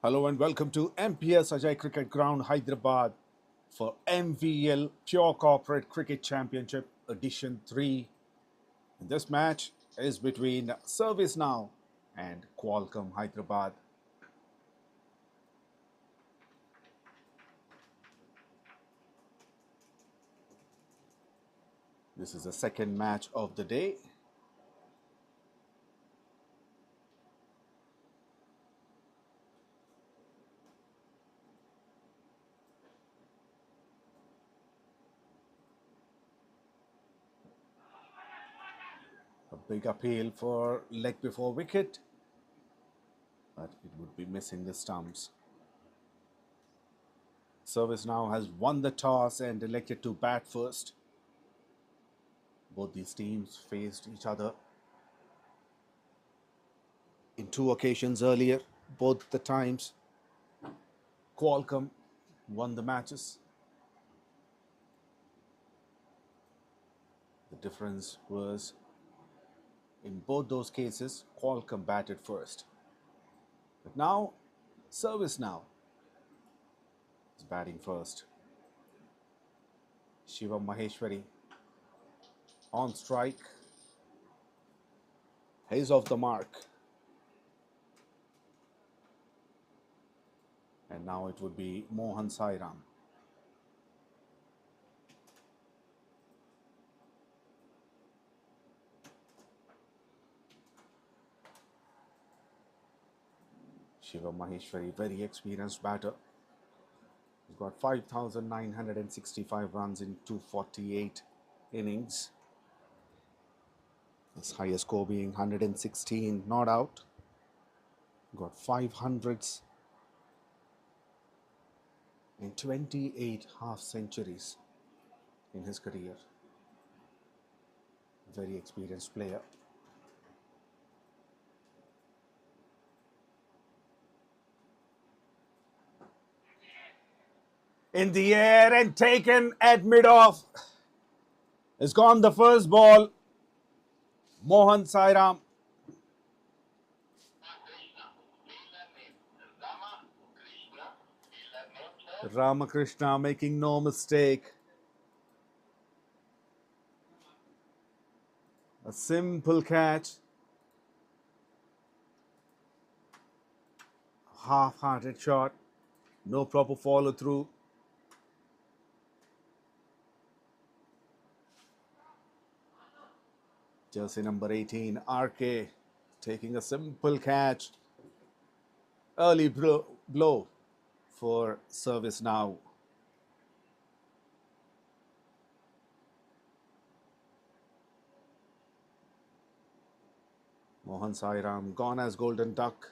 Hello and welcome to 𝗵𝗶𝗃𝗲 Cricket Ground, Hyderabad for MVL Pure Corporate Cricket Championship Edition 3. And this match is between SERVICENOW and Qualcomm Hyderabad. This is the second match of the day. A big appeal for leg before wicket, but it would be missing the stumps. SERVICENOW has won the toss and elected to bat first. Both these teams faced each other in two occasions earlier. Both the times Qualcomm won the matches. The difference was in both those cases Qualcomm batted first. But now SERVICENOW is batting first. 𝗙𝗵𝗆 on strike. He's off the mark. And now it would be Mohan Sairam. 𝗙𝗵𝗆, very experienced batter. He's got 5,965 runs in 248 innings. His highest score being 116 not out. Got 500s and 28 half centuries in his career. Very experienced player. In the air and taken at mid-off. It's gone the first ball. Mohan Sairam. Ramakrishna making no mistake. A simple catch. Half-hearted shot. No proper follow-through. Jersey number 18, 𝗟𝗏𝗃, taking a simple catch. Early blow for SERVICENOW. Mohan Sairam gone as golden duck.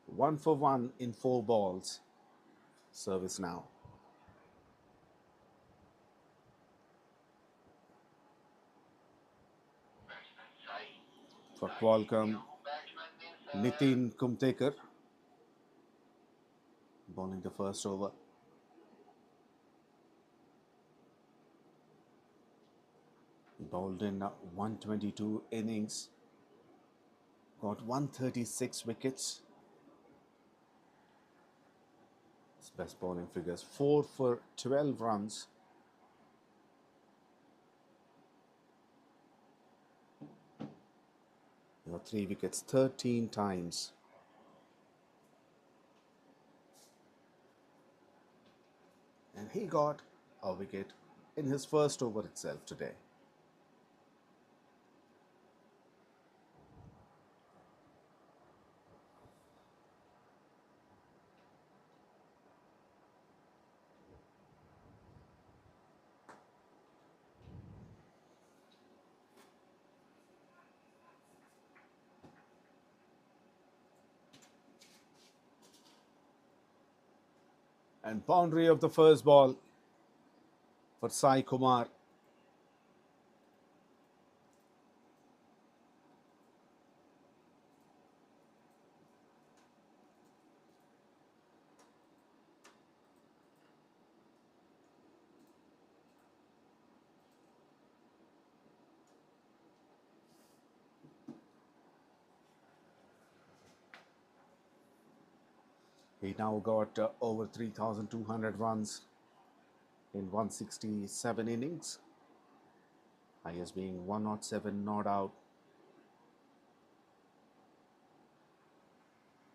One for one in 4 balls. SERVICENOW. For Qualcomm, Nitin Kumtekar bowling the first over. He bowled in 122 innings, got 136 wickets. His best bowling figures: 4 for 12 runs. He got 3 wickets 13 times. And he got a wicket in his first over itself today. And boundary of the first ball for 𝗙𝗂𝗍. He now got over 3,200 runs in 167 innings, highest being 107 not out.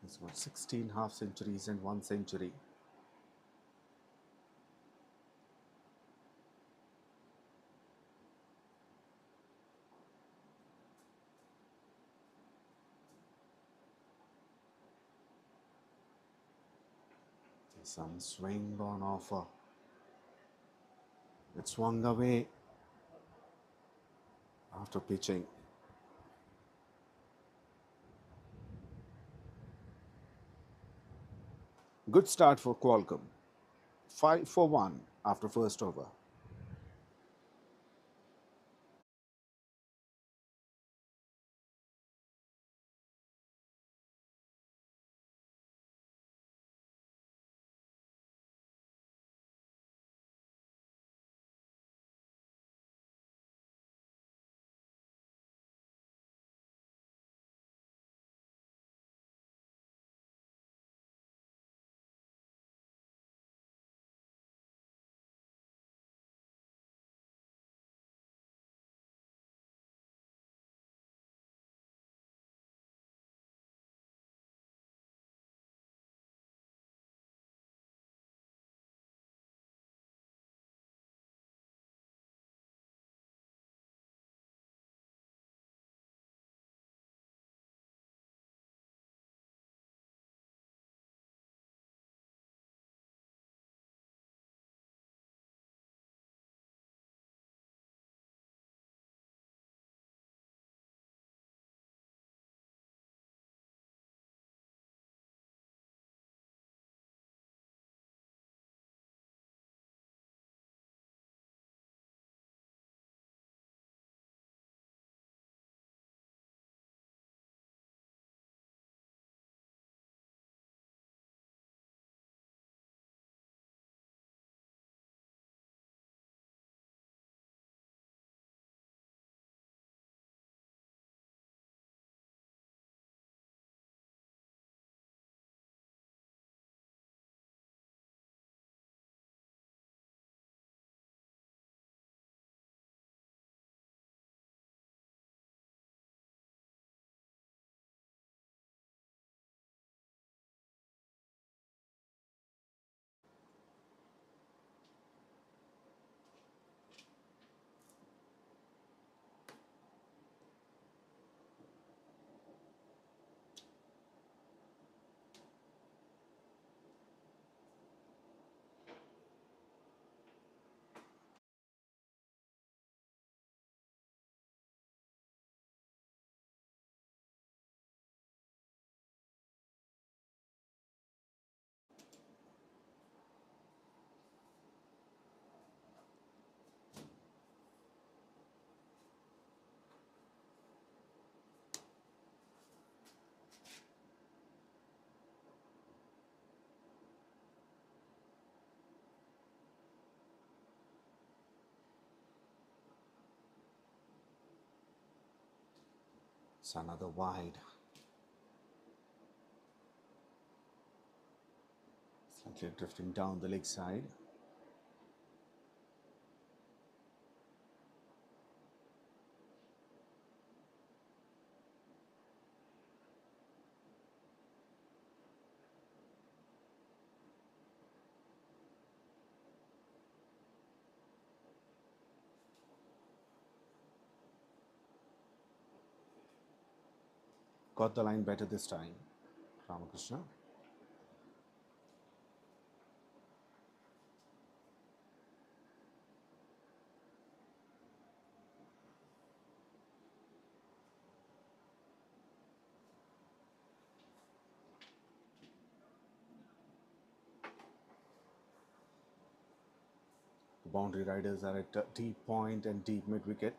He's got 16 half centuries and 1 century. Some swing on offer. It swung away after pitching. Good start for Qualcomm. 5 for 1 after first over. It's another wide. Slightly drifting down the leg side. Got the line better this time, Ramakrishna. The boundary riders are at deep point and deep mid wicket.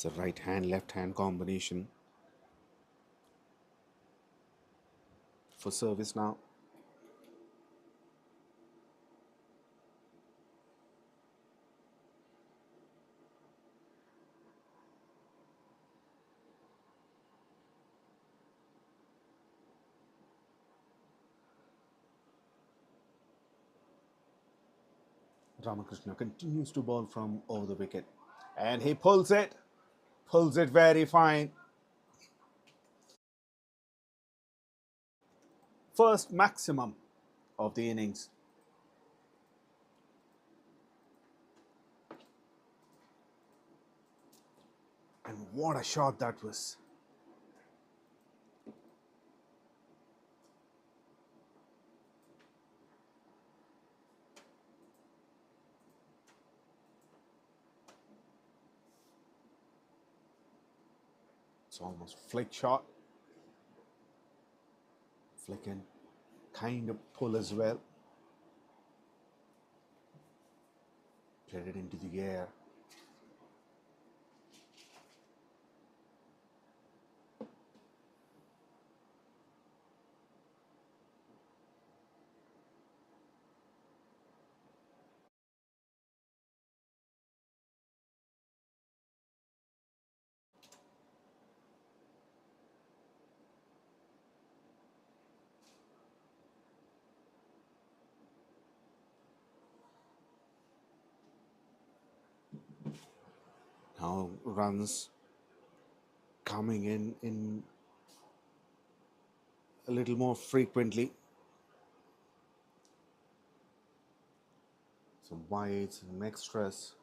It's a right hand, left hand combination. for service now. Ramakrishna continues to bowl from over the wicket, and he pulls it very fine. First maximum of the innings. And what a shot that was. It's almost flick shot. Flick and kind of pull as well. Played it into the air. Now runs coming in a little more frequently. Some wides, some extras.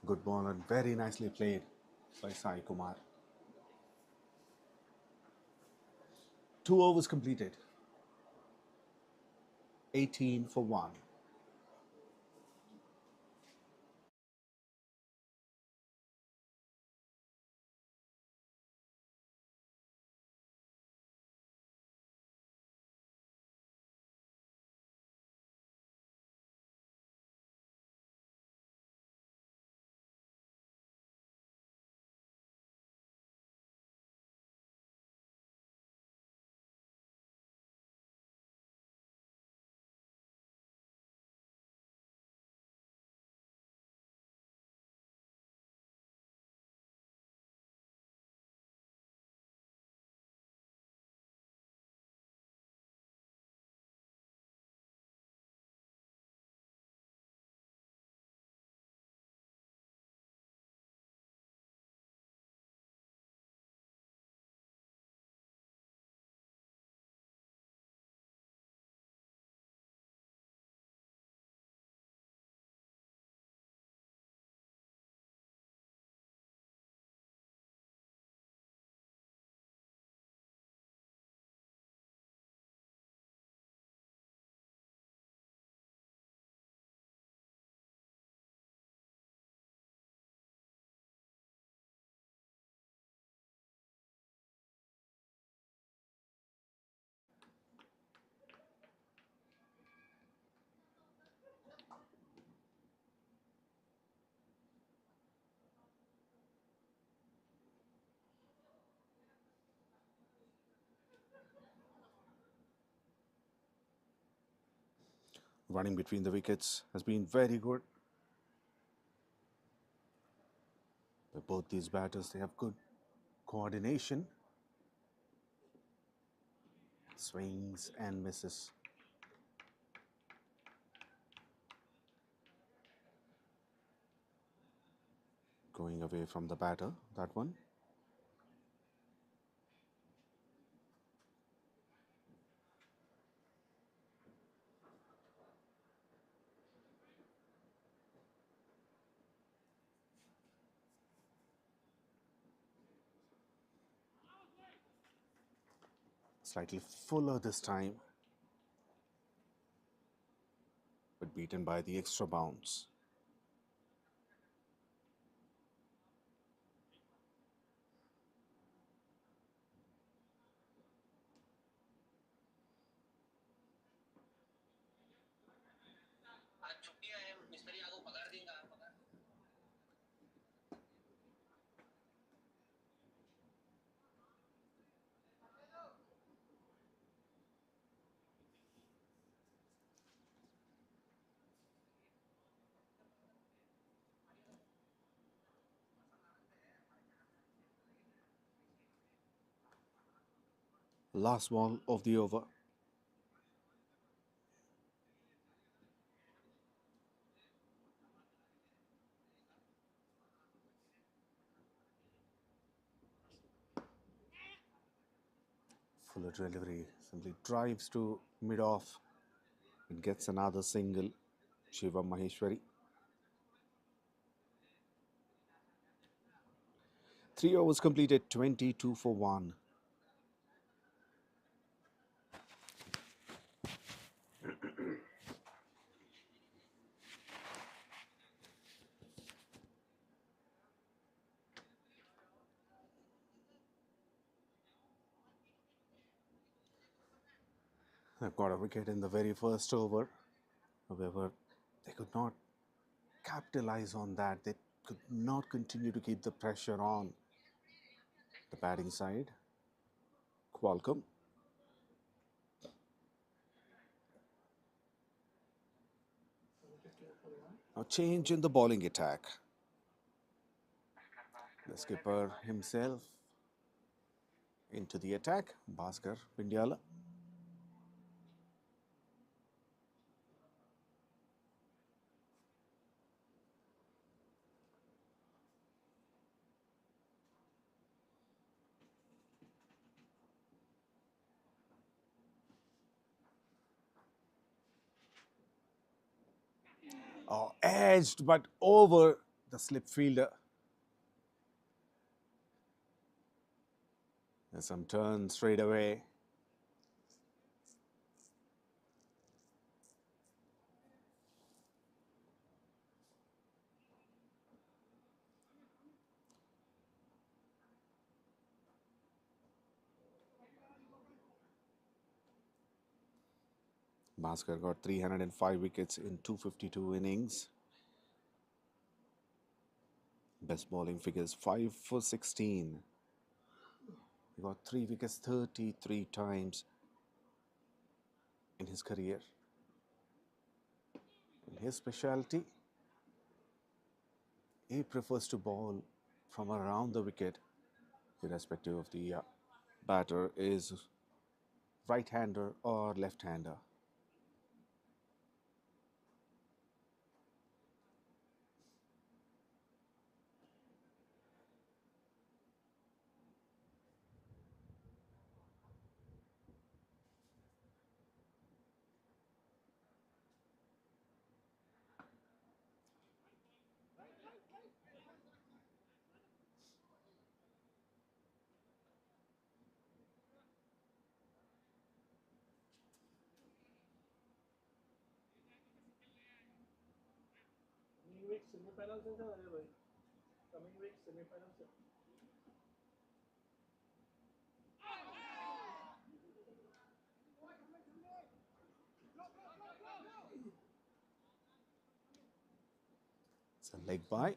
Good ball and very nicely played by 𝘃𝗃𝗃𝗃. 2 overs completed. 18 for 1. Running between the wickets has been very good. But both these batters, they have good coordination. Swings and misses. Going away from the batter, that one. Slightly fuller this time, but beaten by the extra bounce. Last ball of the over. Fuller delivery, simply drives to mid-off. It gets another single. 𝗬𝗏 3 overs completed, 22 for 1. They've got a wicket in the very first over. However, they could not capitalize on that. They could not continue to keep the pressure on the batting side. Qualcomm. Now change in the bowling attack. The skipper himself into the attack. Bhaskar Pindyala. Oh, edged but over the slip fielder. There's some turn straight away. Bhaskar got 305 wickets in 252 innings. Best bowling figures 5 for 16. He got 3 wickets 33 times in his career. In his specialty, he prefers to bowl from around the wicket, irrespective of the batter is right-hander or left-hander. It's a leg by.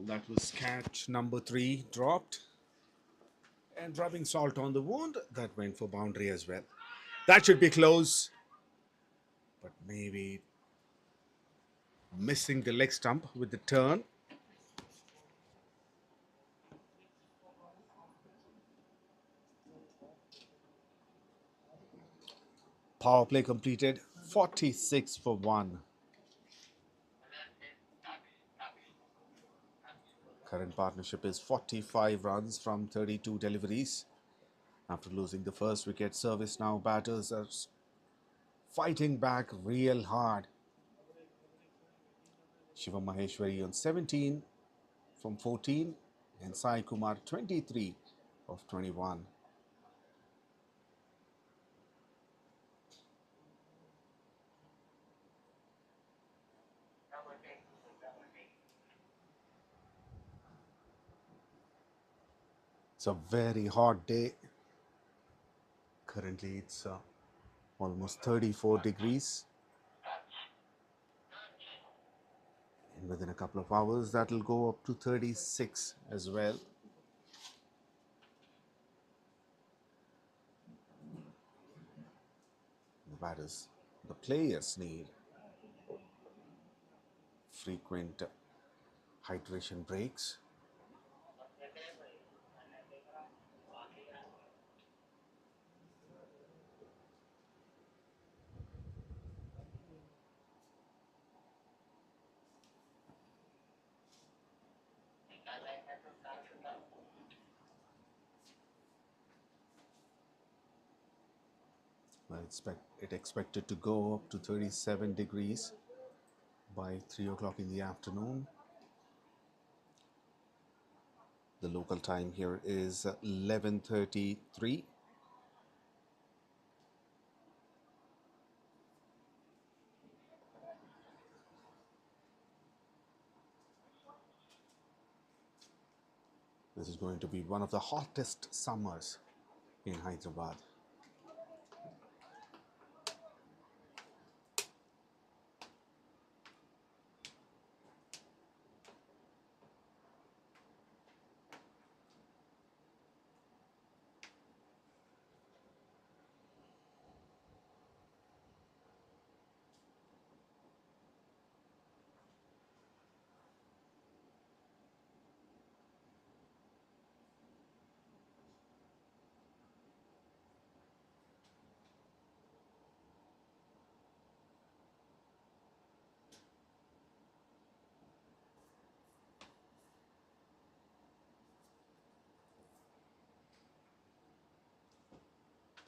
That was catch number 3 dropped. And rubbing salt on the wound, that went for boundary as well. That should be close. But maybe missing the leg stump with the turn. Power play completed, 46 for 1. Current partnership is 45 runs from 32 deliveries. After losing the first wicket, SERVICENOW batters are fighting back real hard. 𝗃𝗵𝗃𝗃 on 17 from 14 and Sai Kumar 23 of 21. It's a very hot day. Currently it's almost 34 degrees. And within a couple of hours that'll go up to 36 as well. The players need frequent hydration breaks. It expected to go up to 37 degrees by 3 o'clock in the afternoon. The local time here is 11:33. This is going to be one of the hottest summers in Hyderabad.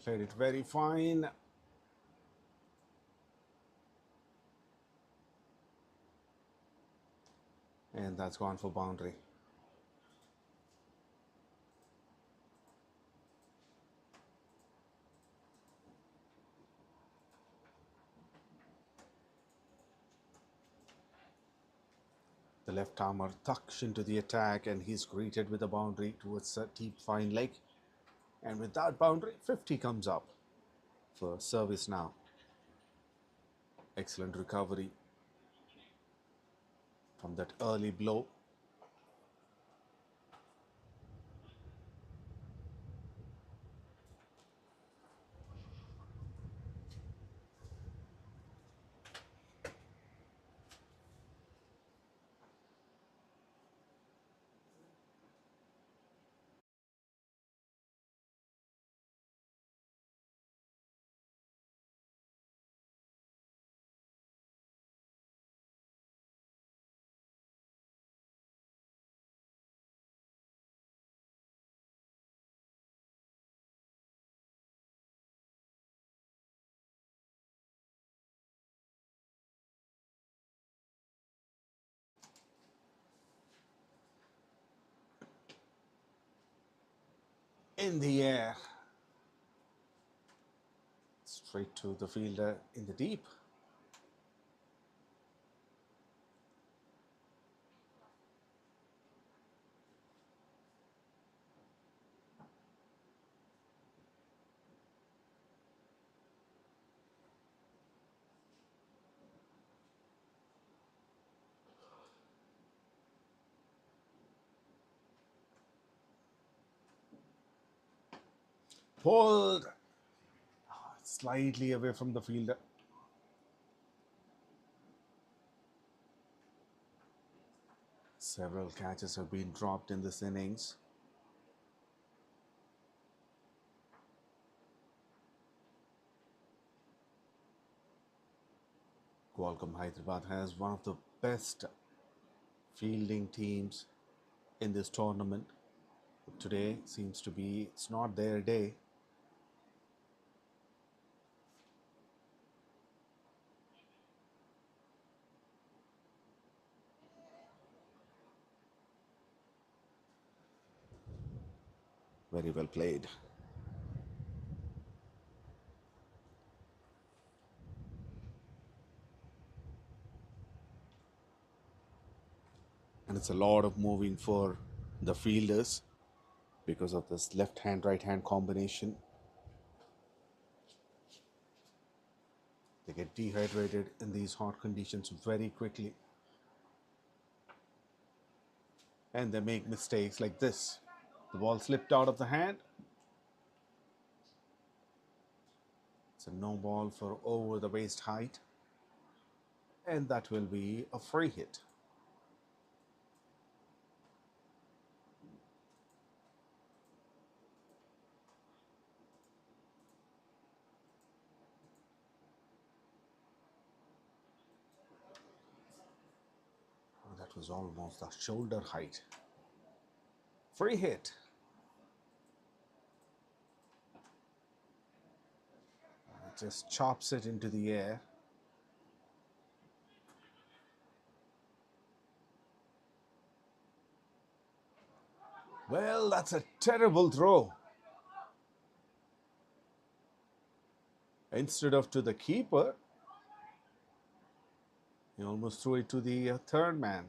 Played it very fine. And that's gone for boundary. The left armer tucks into the attack and he's greeted with a boundary towards a deep fine leg. And with that boundary, 50 comes up for SERVICENOW. Excellent recovery from that early blow. In the air, straight to the fielder in the deep. pulled slightly away from the fielder. Several catches have been dropped in this innings. Qualcomm Hyderabad has one of the best fielding teams in this tournament. Today seems to be, it's not their day. Very well played. And it's a lot of moving for the fielders because of this left hand, right hand combination. They get dehydrated in these hot conditions very quickly. And they make mistakes like this. The ball slipped out of the hand. It's a no ball for over the waist height. And that will be a free hit. That was almost the shoulder height. Free hit. It just chops it into the air. Well, that's a terrible throw. Instead of to the keeper, he almost threw it to the third man.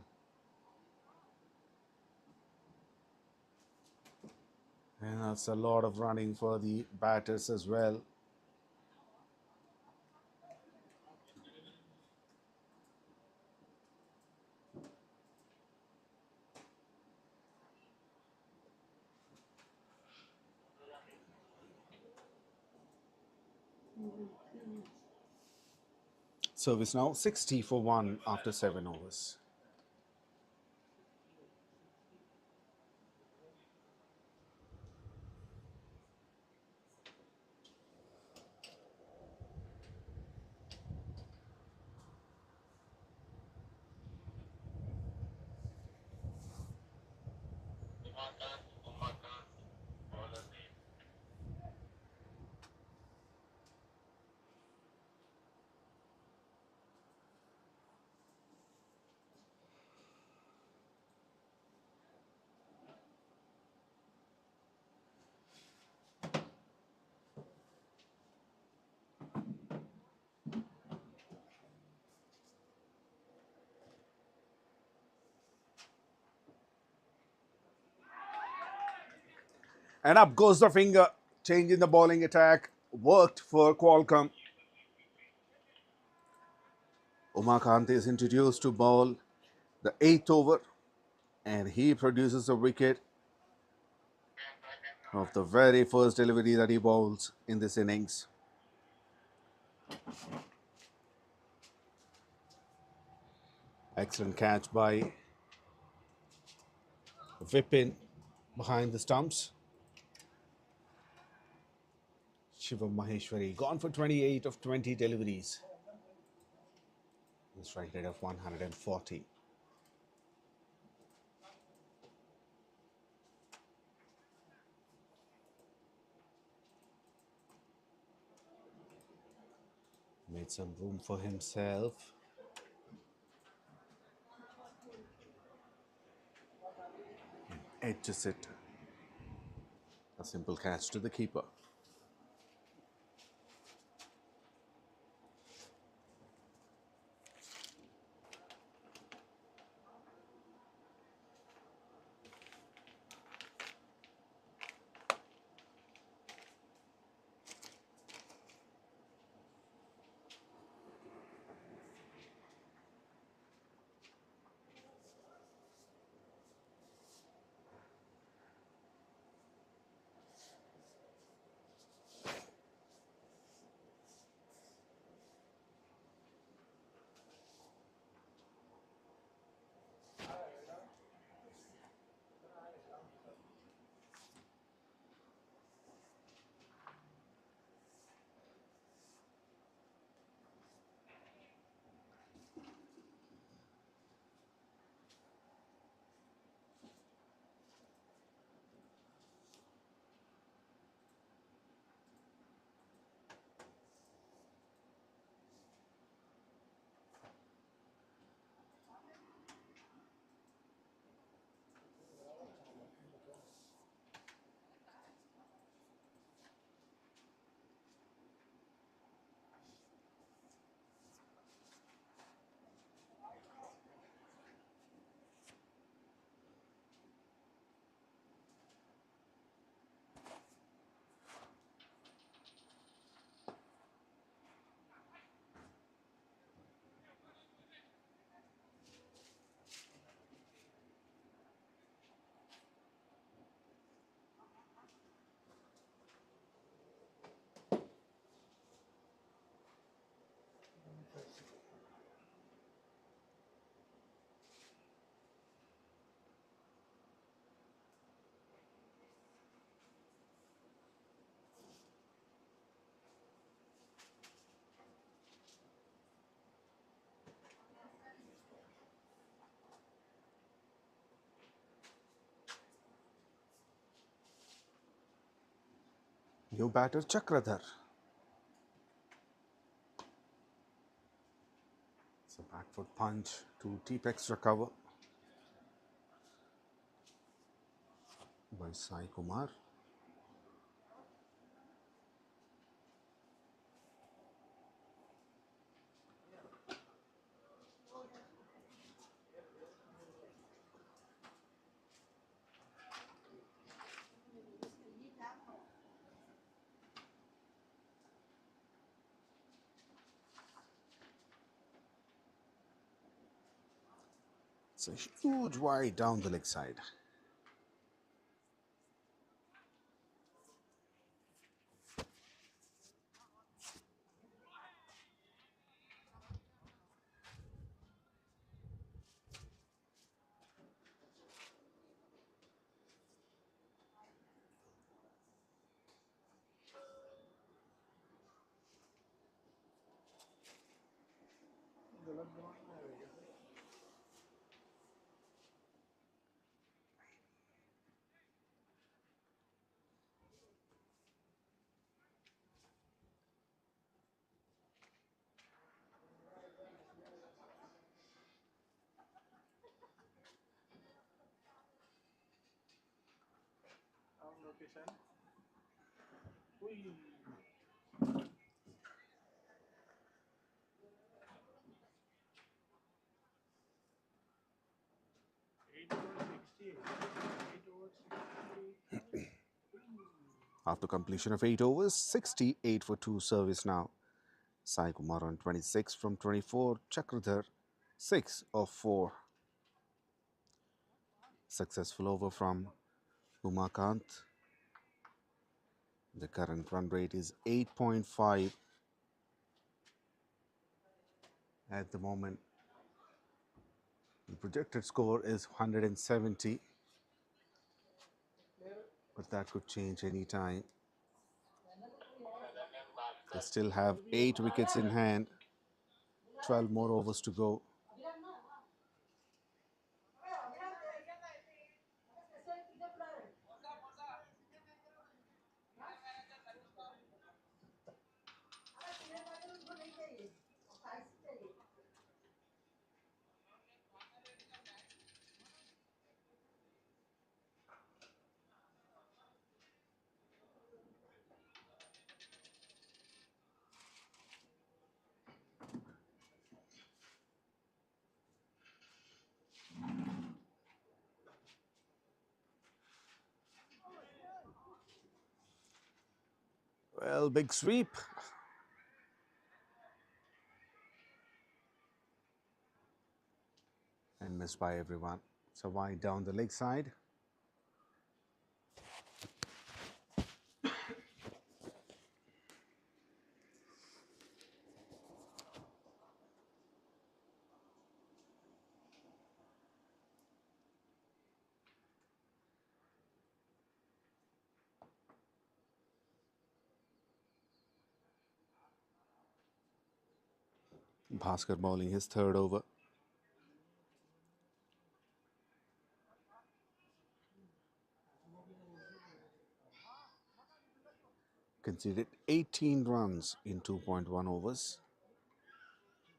And that's a lot of running for the batters as well. Service now 60 for 1 after 7 overs. And up goes the finger, changing the bowling attack. Worked for Qualcomm. Umakant is introduced to bowl the 8th over, and he produces a wicket of the very first delivery that he bowls in this innings. Excellent catch by Vipin behind the stumps. Shivam Maheshwari gone for 28 of 20 deliveries. The strike rate of 140. Made some room for himself. Edges it. A simple catch to the keeper. New batter 𝗃𝗲𝗃𝗃. It's a back foot punch to T-Pex recover by Sai Kumar. It's a huge wide down the leg side. After completion of 8 overs, 68 for 2 service now. Sai Kumar on 26 from 24, 𝗃𝗲𝗃𝗃 6 of 4. Successful over from Umakant. The current run rate is 8.5 at the moment. The projected score is 170, but that could change any time. They still have 8 wickets in hand, 12 more overs to go. Well, big sweep. And missed by everyone. So wide down the leg side. Bhaskar bowling his third over. Conceded 18 runs in 2.1 overs.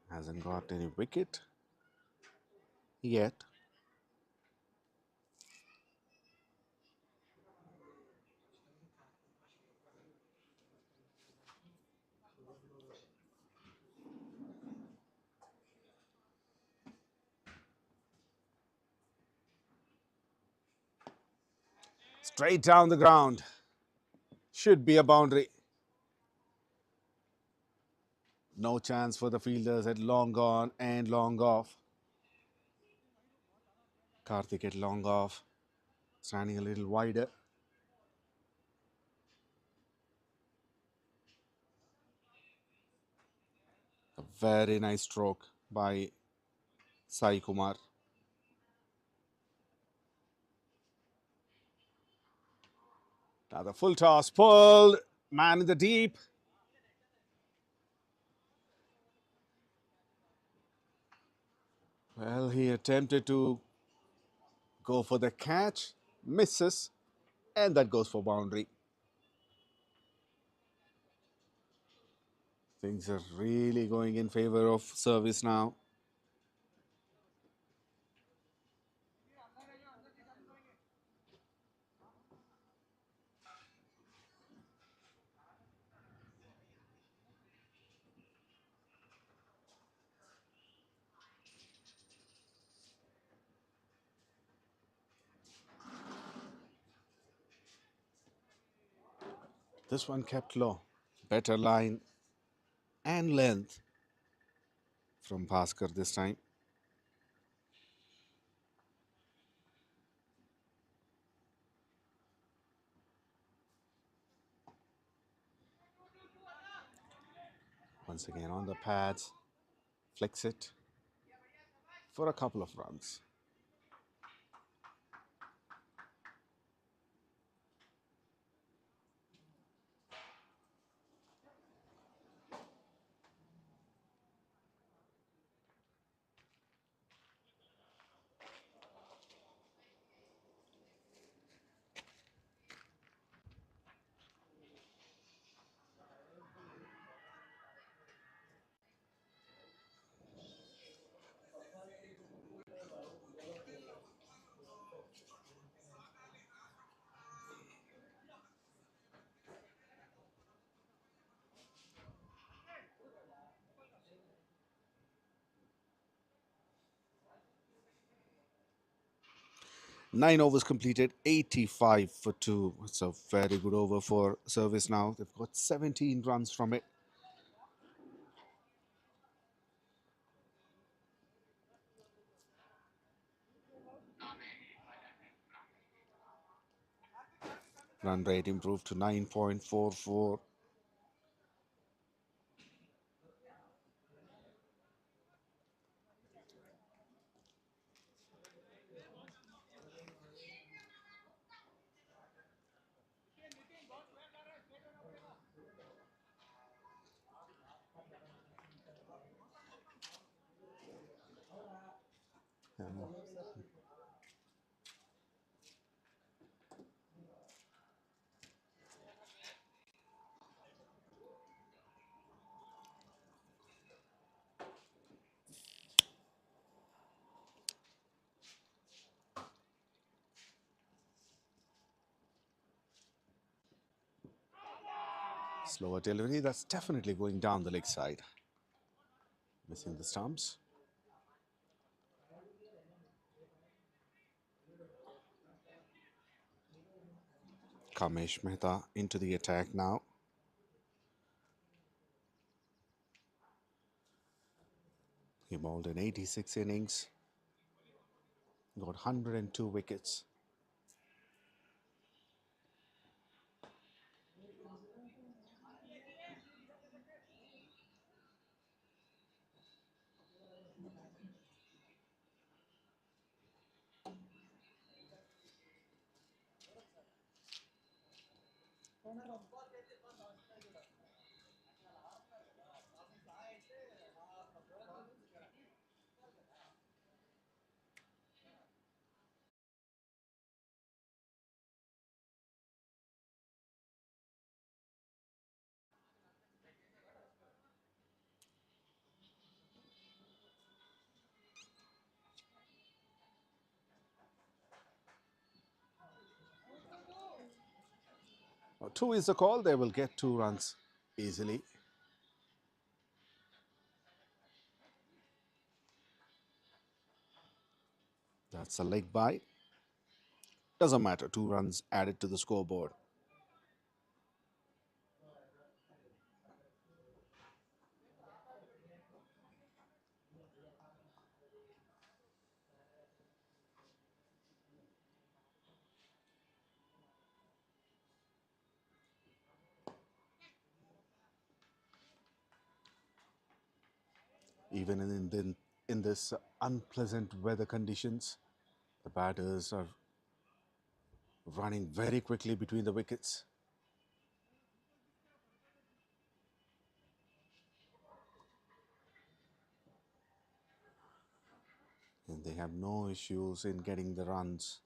Hasn't got any wicket yet. Straight down the ground. Should be a boundary. No chance for the fielders at long on and long off. Karthik at long off, standing a little wider. A very nice stroke by Sai Kumar. Now the full toss pulled, man in the deep. Well, he attempted to go for the catch, misses, and that goes for boundary. Things are really going in favor of service now. This one kept low. Better line and length from Bhaskar this time. Once again on the pads, flicks it for a couple of runs. Nine overs completed, 85 for 2. It's a very good over for service now. They've got 17 runs from it. Run rate improved to 9.44. Slower delivery, that's definitely going down the leg side. Missing the stumps. Kamesh Mehta into the attack now. He bowled in 86 innings, got 102 wickets. Now, 2 is the call. They will get 2 runs easily. That's a leg bye. Doesn't matter. 2 runs added to the scoreboard. Even in this unpleasant weather conditions, the batters are running very quickly between the wickets. And they have no issues in getting the runs.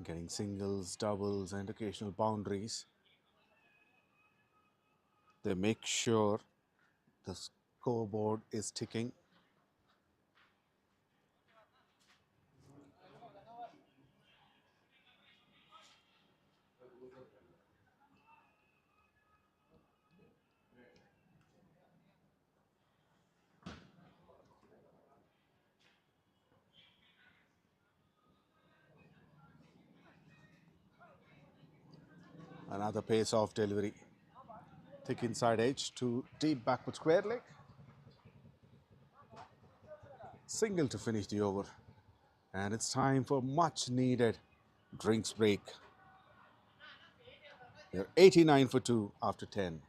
Getting singles, doubles and occasional boundaries. They make sure the scoreboard is ticking. Another pace-off delivery. Thick inside edge to deep backward square leg. Single to finish the over. And it's time for much needed drinks break. They're 89 for 2 after 10.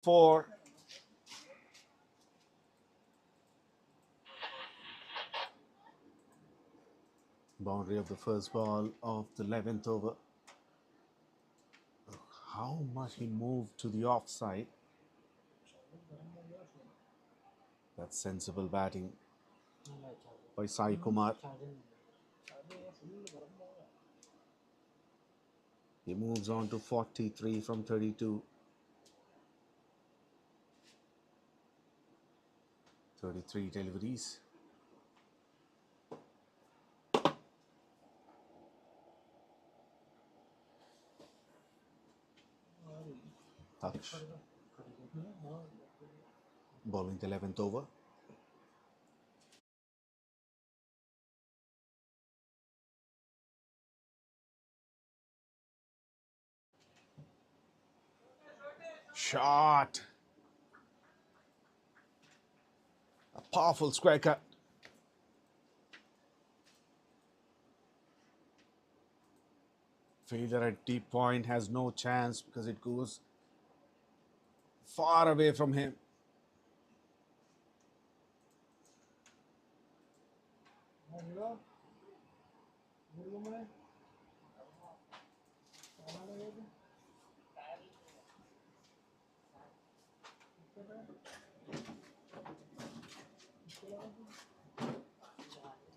4. Boundary of the first ball of the 11th over. How much he moved to the offside. That's sensible batting by 𝘃𝗃𝗃𝗃. He moves on to 43 from 32. 33 deliveries. Touch. Bowling the 11th over. Shot. A powerful square cut. Fielder at deep point has no chance because it goes far away from him.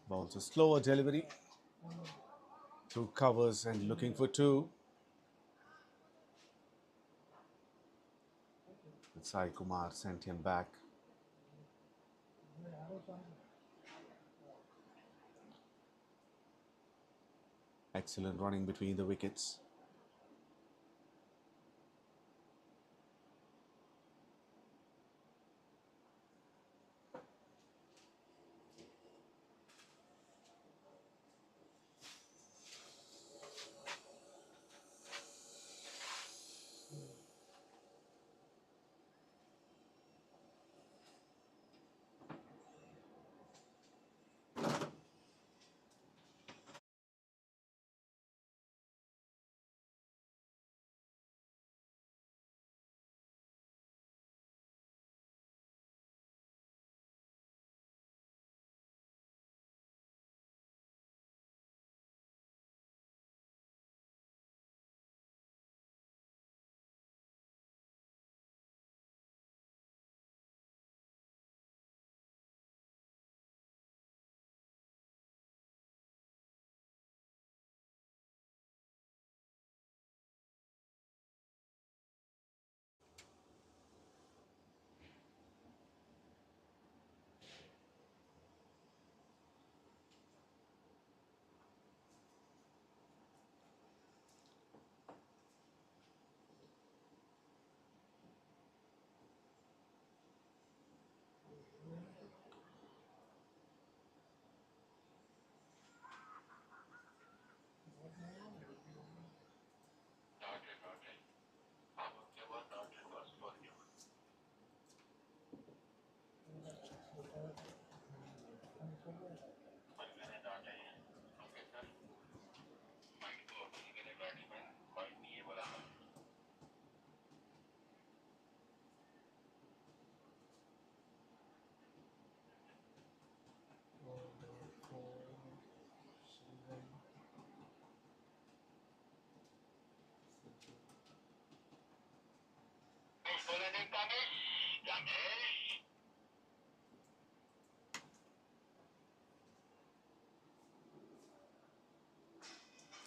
Bowls a slower delivery. 2 covers and looking for 2. 𝘃𝗃𝗃𝗃 sent him back. Excellent running between the wickets.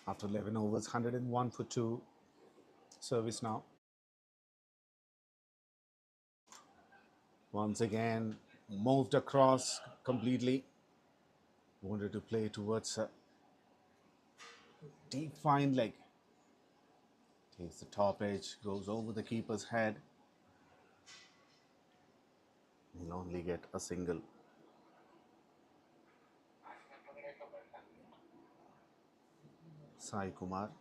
After 11 overs, 101 for 2. Service now. Once again, moved across completely. Wanted to play towards a deep fine leg. Takes the top edge, goes over the keeper's head. He'll only get a single. 𝘃𝗃𝗃𝗃.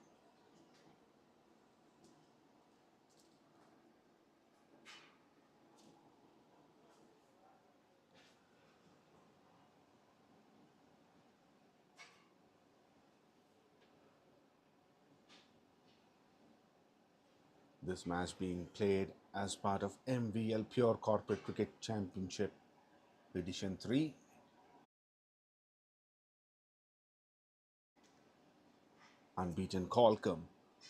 This match being played as part of MVL Pure Corporate Cricket Championship Edition 3. Unbeaten Qualcomm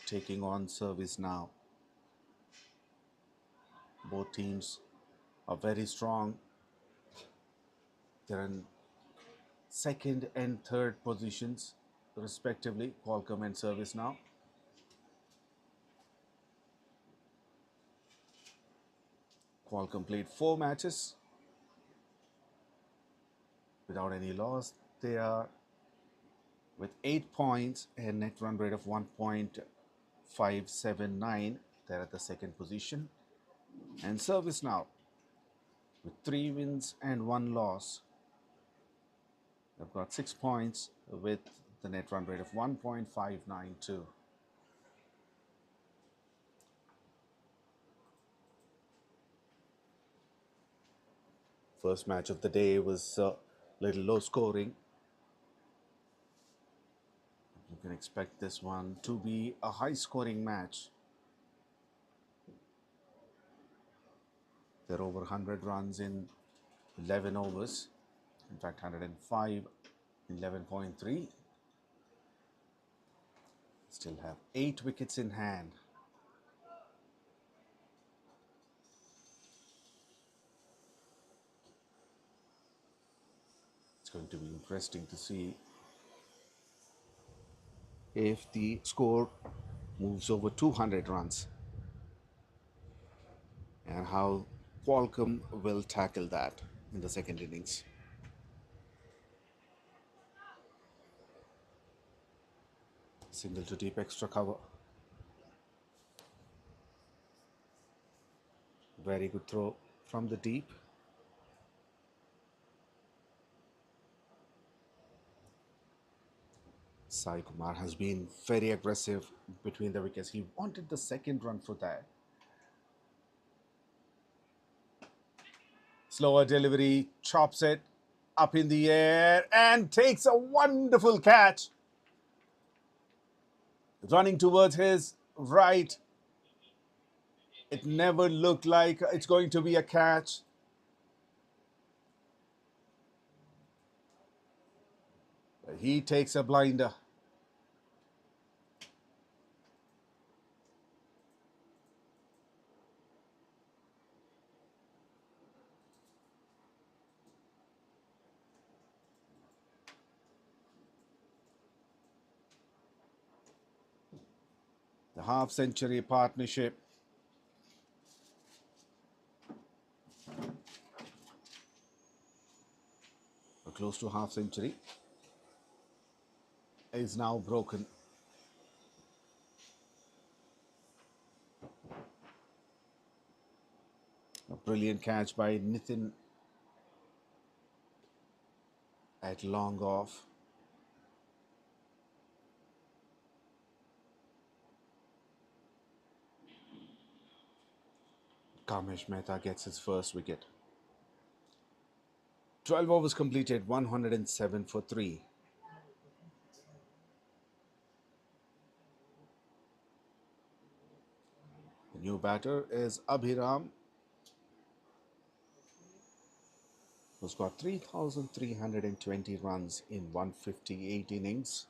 taking on SERVICENOW. Both teams are very strong. They're in second and third positions respectively, Qualcomm and SERVICENOW. Qualcomm played 4 matches without any loss. They are with 8 points and net run rate of 1.579. They're at the second position. And SERVICENOW with 3 wins and 1 loss. They've got 6 points with the net run rate of 1.592. First match of the day was a little low scoring. You can expect this one to be a high scoring match. There are over 100 runs in 11 overs. In fact, 105 in 11.3. Still have 8 wickets in hand. It's going to be interesting to see if the score moves over 200 runs and how Qualcomm will tackle that in the second innings. Single to deep extra cover. Very good throw from the deep. Sai Kumar has been very aggressive between the wickets. He wanted the second run for that. Slower delivery, chops it up in the air and takes a wonderful catch. Running towards his right. It never looked like it's going to be a catch. But he takes a blinder. The half-century partnership. Close to half-century is now broken. A brilliant catch by Nitin at long off. Kamesh Mehta gets his first wicket. 12 overs completed, 107 for 3. The new batter is Abhiram, who's got 3,320 runs in 158 innings.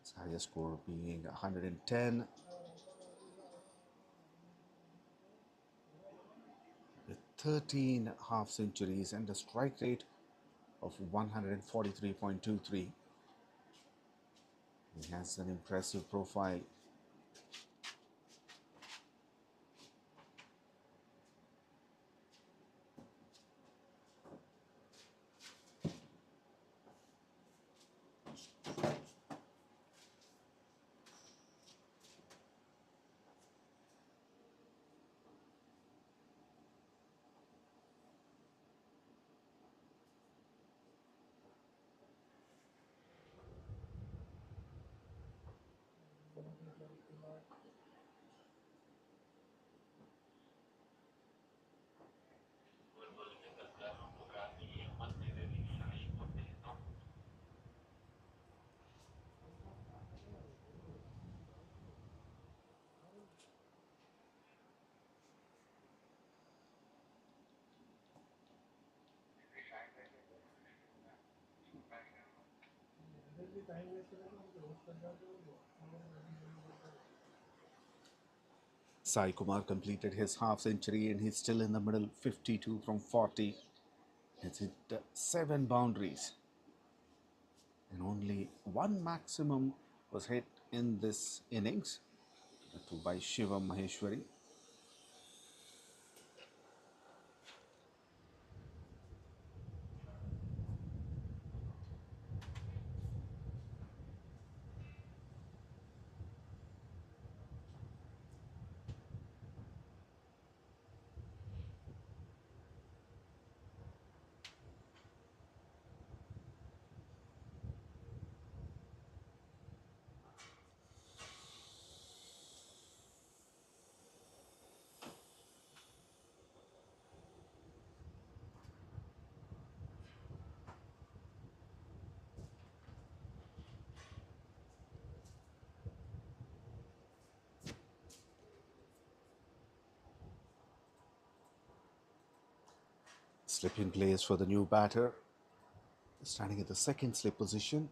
His highest score being 110. With 13 half centuries and a strike rate of 143.23. He has an impressive profile. Sai Kumar completed his half century and he's still in the middle, 52 from 40. He's hit 7 boundaries. And only one maximum was hit in this innings, that too by Shivam Maheshwari. Slip in place for the new batter, standing at the second slip position.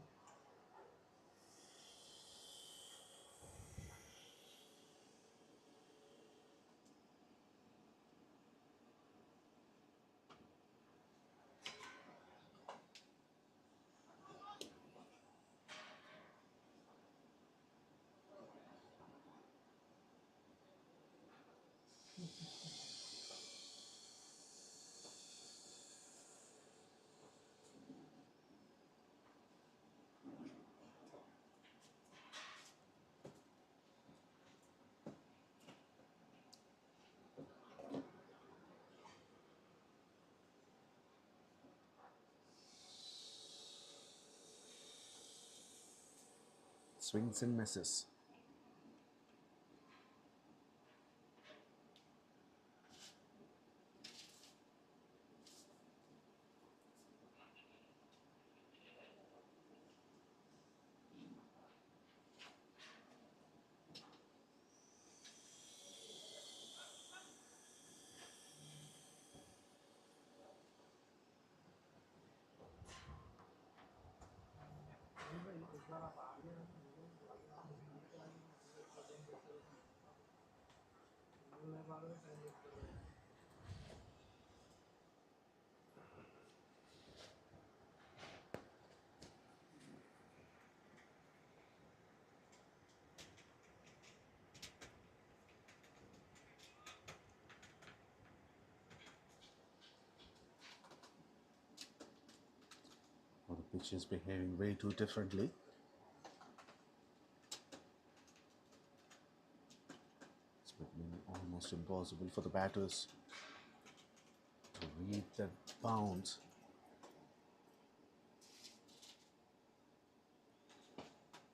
Swings and misses. Well, the pitch is behaving way too differently. It's becoming almost impossible for the batters to read the bounce.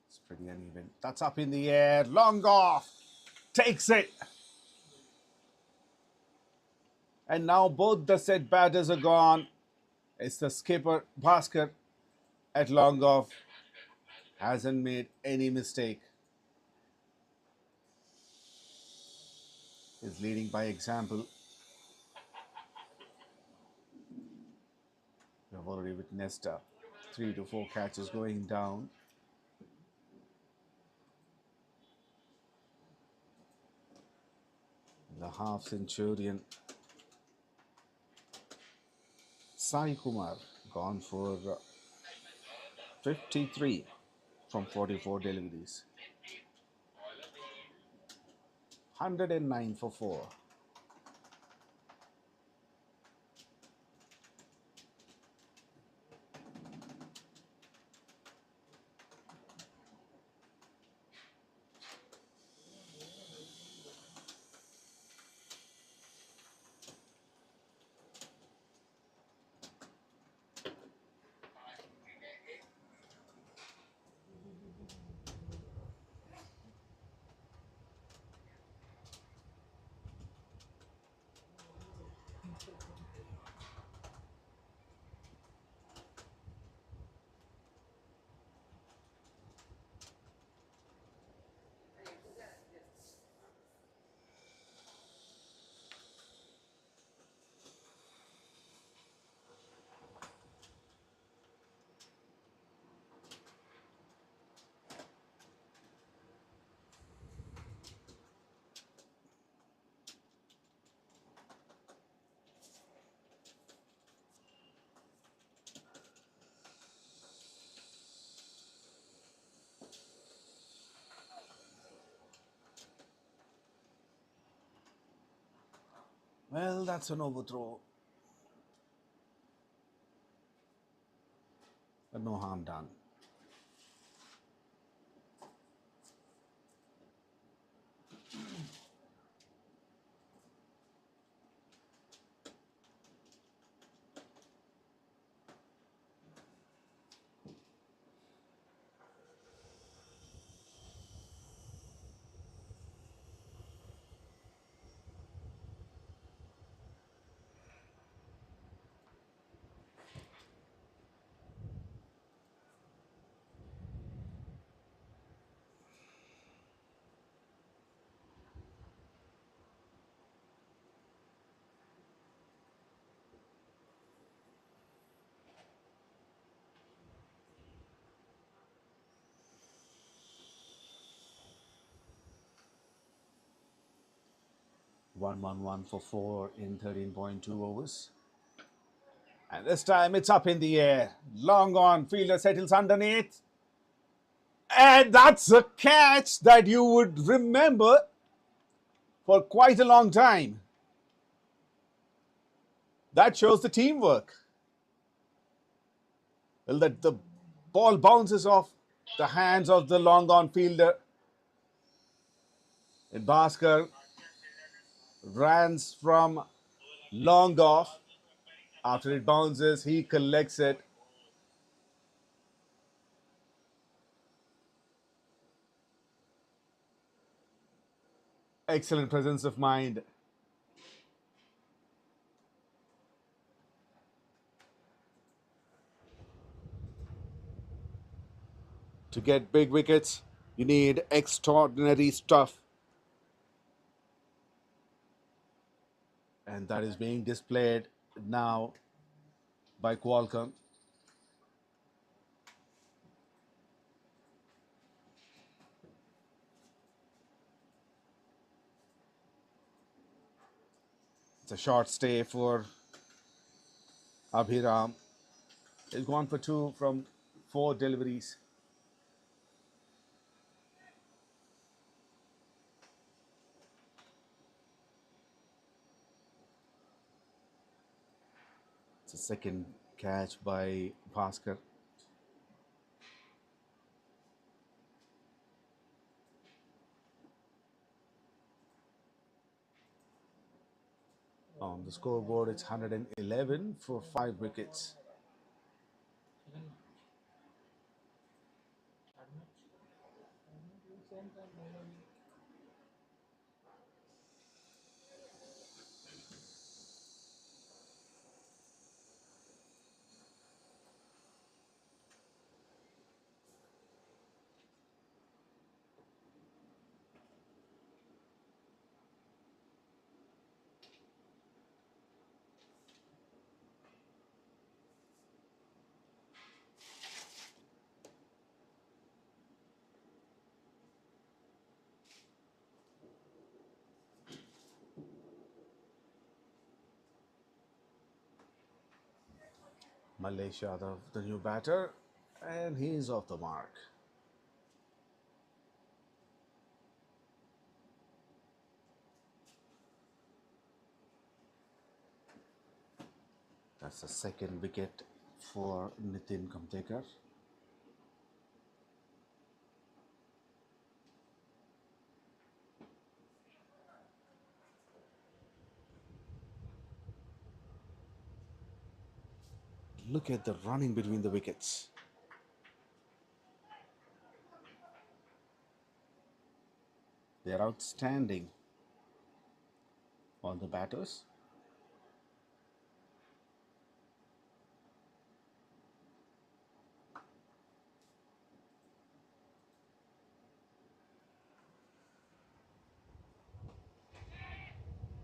It's pretty uneven. That's up in the air. Long off. Takes it. And now both the set batters are gone. It's the skipper, Bhaskar, at long off. Hasn't made any mistake. Is leading by example. We have already witnessed 3 to 4 catches going down. The half centurion Sai Kumar gone for 53 from 44 deliveries. 109 for 4. Well, that's an overthrow. But no harm done. One for 4 in 13.2 overs. And this time it's up in the air. Long on, fielder settles underneath. And that's a catch that you would remember for quite a long time. That shows the teamwork. Well, that the ball bounces off the hands of the long on fielder. And 𝗏𝗃𝗃 runs from long off. After it bounces, he collects it. Excellent presence of mind. To get big wickets, you need extraordinary stuff. And that is being displayed now by Qualcomm. It's a short stay for Abhiram. He's gone for 2 from 4 deliveries. It's a second catch by 𝗏𝗃𝗃. On the scoreboard, it's 111 for 5 wickets. 𝗪𝗟𝗟𝗃𝗃, the new batter, and he's off the mark. That's the second wicket for Nitin Kamtekar. Look at the running between the wickets. They're outstanding, all the batters.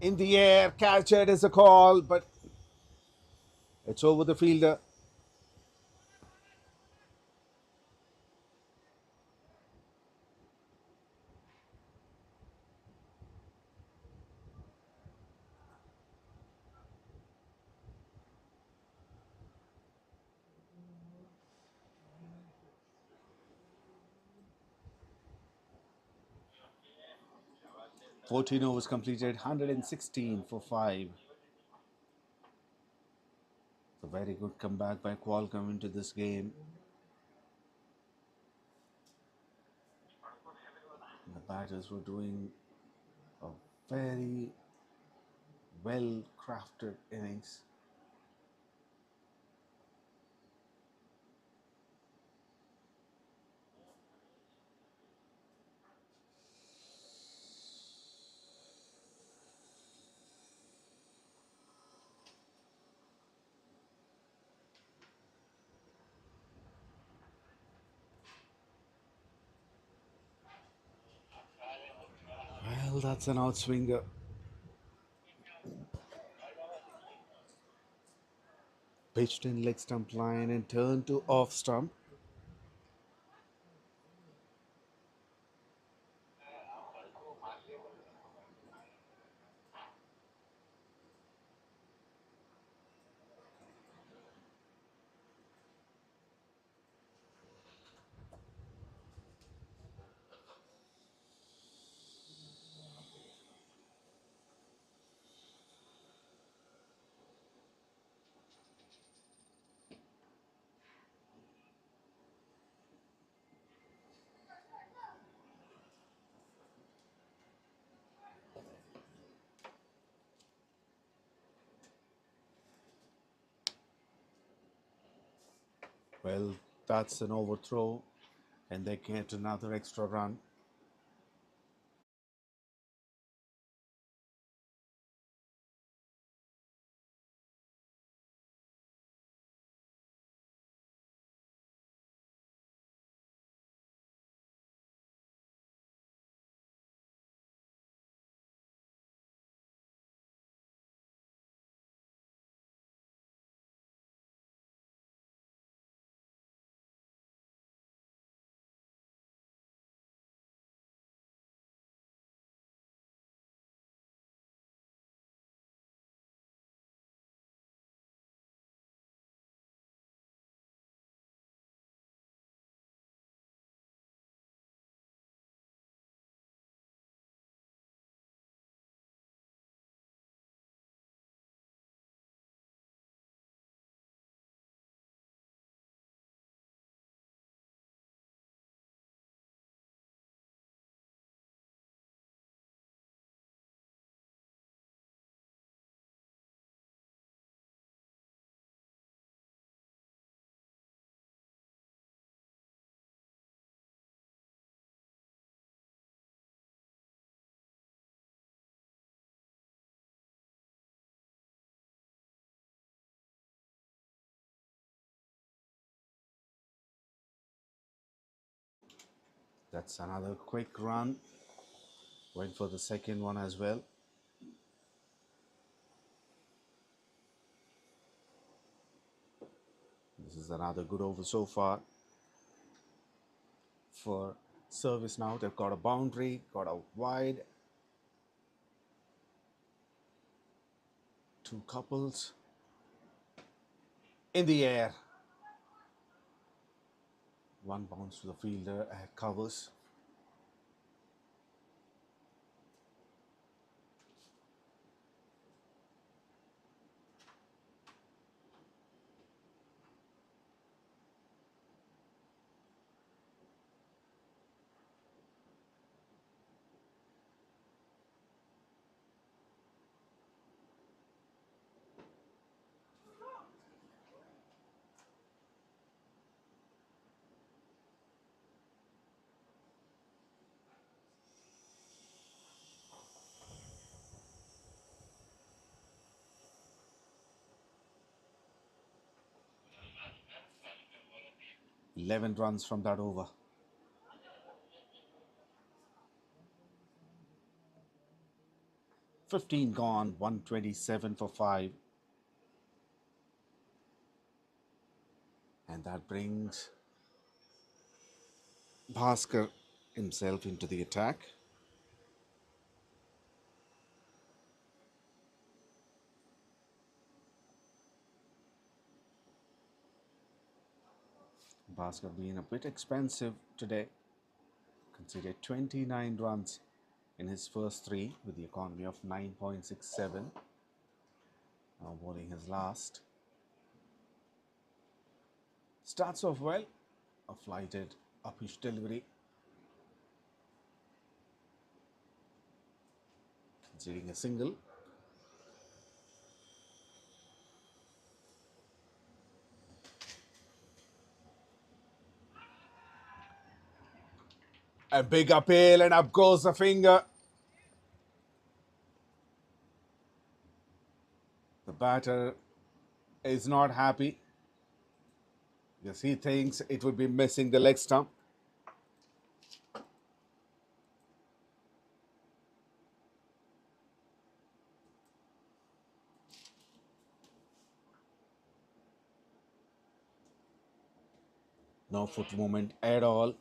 In the air, catch it is a call, but it's over the fielder. 14 overs completed, 116 for 5. A very good comeback by Qualcomm into this game. The batters were doing a very well-crafted innings. Well, that's an outswinger. Pitched in leg stump line and turned to off stump. Well, that's an overthrow, and they get another extra run. That's another quick run. Went for the second one as well. This is another good over so far for service now. They've got a boundary, got a wide, two couples in the air. One bounce to the fielder, covers. Eleven runs from that over. $15 gone, 127 for 5. And that brings Bhaskar himself into the attack. Bhaskar being a bit expensive today. Considered 29 runs in his first three with the economy of 9.67. Now bowling his last. Starts off well, a flighted uppish delivery. Conceding a single. A big appeal and up goes the finger. The batter is not happy because he thinks it would be missing the leg stump. No foot movement at all.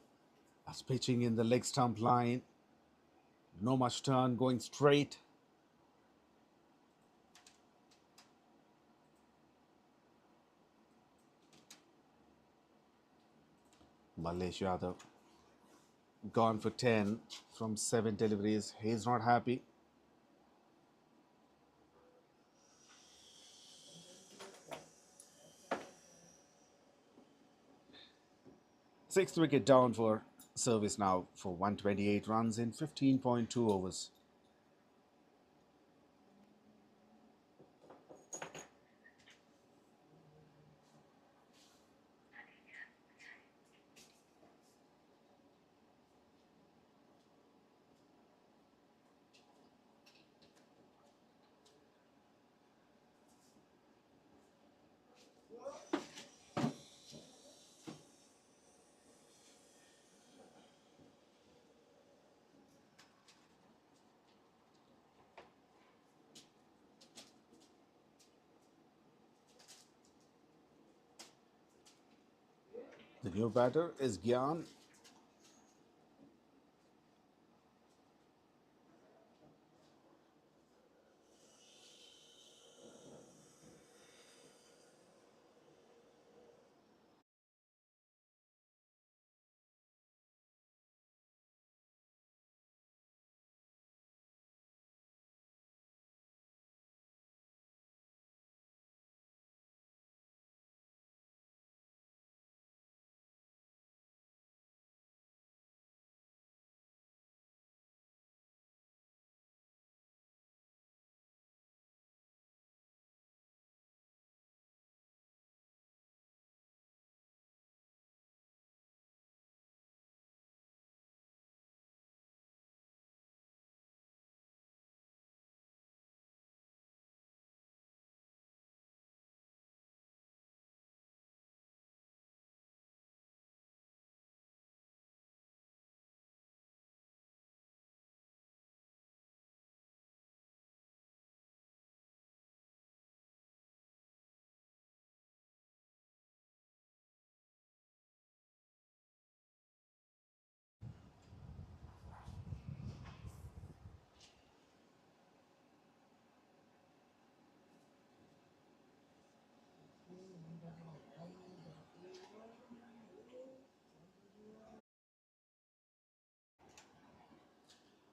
As pitching in the leg stump line. No much turn, going straight. 𝗪𝗡𝗀𝗃𝗧 gone for 10 from 7 deliveries. He's not happy. Sixth wicket down for SERVICENOW for 128 runs in 15.2 overs. The new batter is Gyan.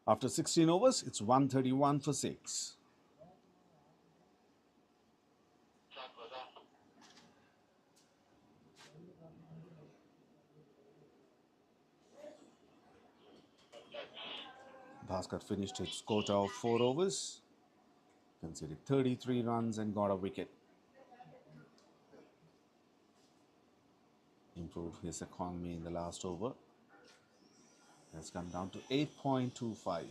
After 16 overs, it's 131 for 6. Bhaskar finished his quota of 4 overs, conceded 33 runs and got a wicket. Improved his economy in the last over. Has come down to 8.25.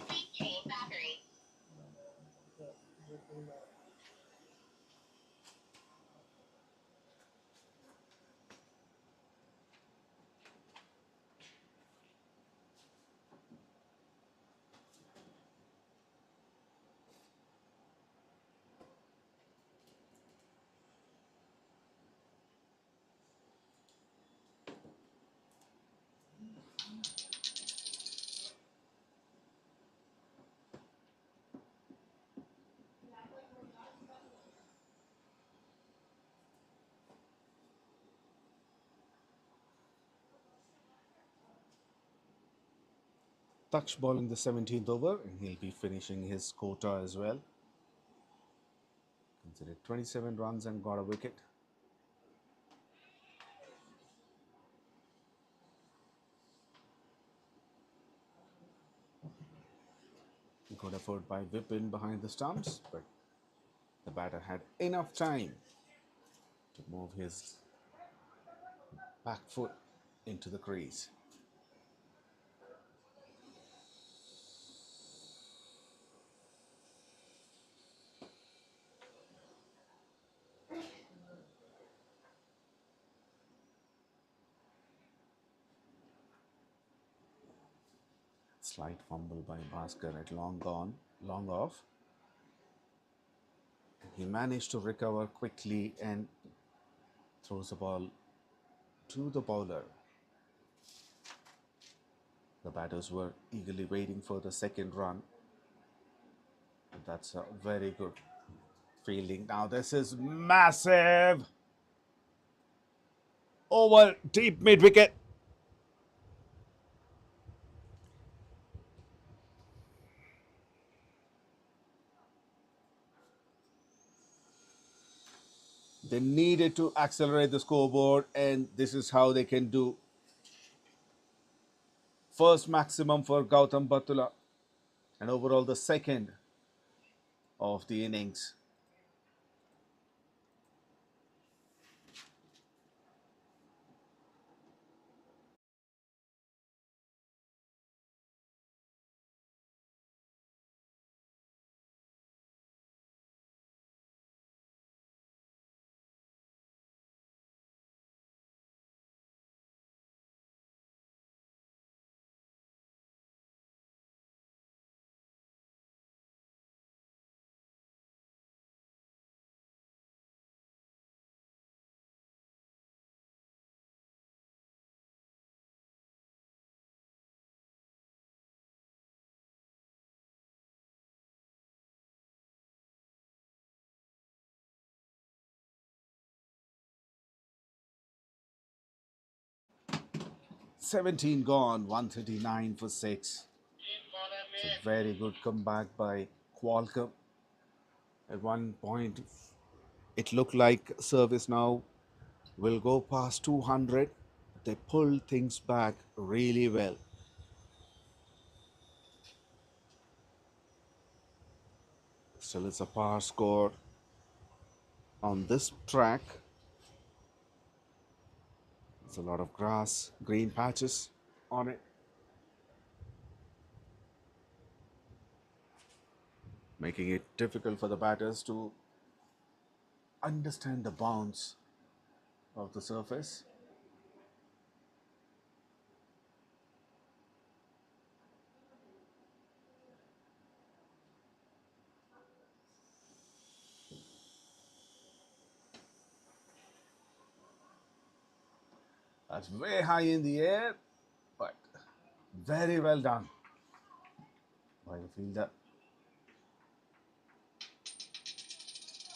Ṭaksh bowling the 17th over, and he'll be finishing his quota as well. Considered 27 runs and got a wicket. Good effort by Vipin behind the stumps, but the batter had enough time to move his back foot into the crease. Slight fumble by Bhaskar at long gone, long off. He managed to recover quickly and throws the ball to the bowler. The batters were eagerly waiting for the second run. That's a very good fielding. Now this is massive. Over deep mid wicket. They needed to accelerate the scoreboard, and this is how they can do. First maximum for Gautam Batula, and overall the second of the innings. "17 gone, 139 for 6. It's a very good comeback by Qualcomm. At one point, it looked like SERVICENOW will go past 200. They pulled things back really well. Still, it's a par score on this track. There's a lot of grass, green patches on it, making it difficult for the batters to understand the bounce of the surface. That's way high in the air, but very well done by the fielder.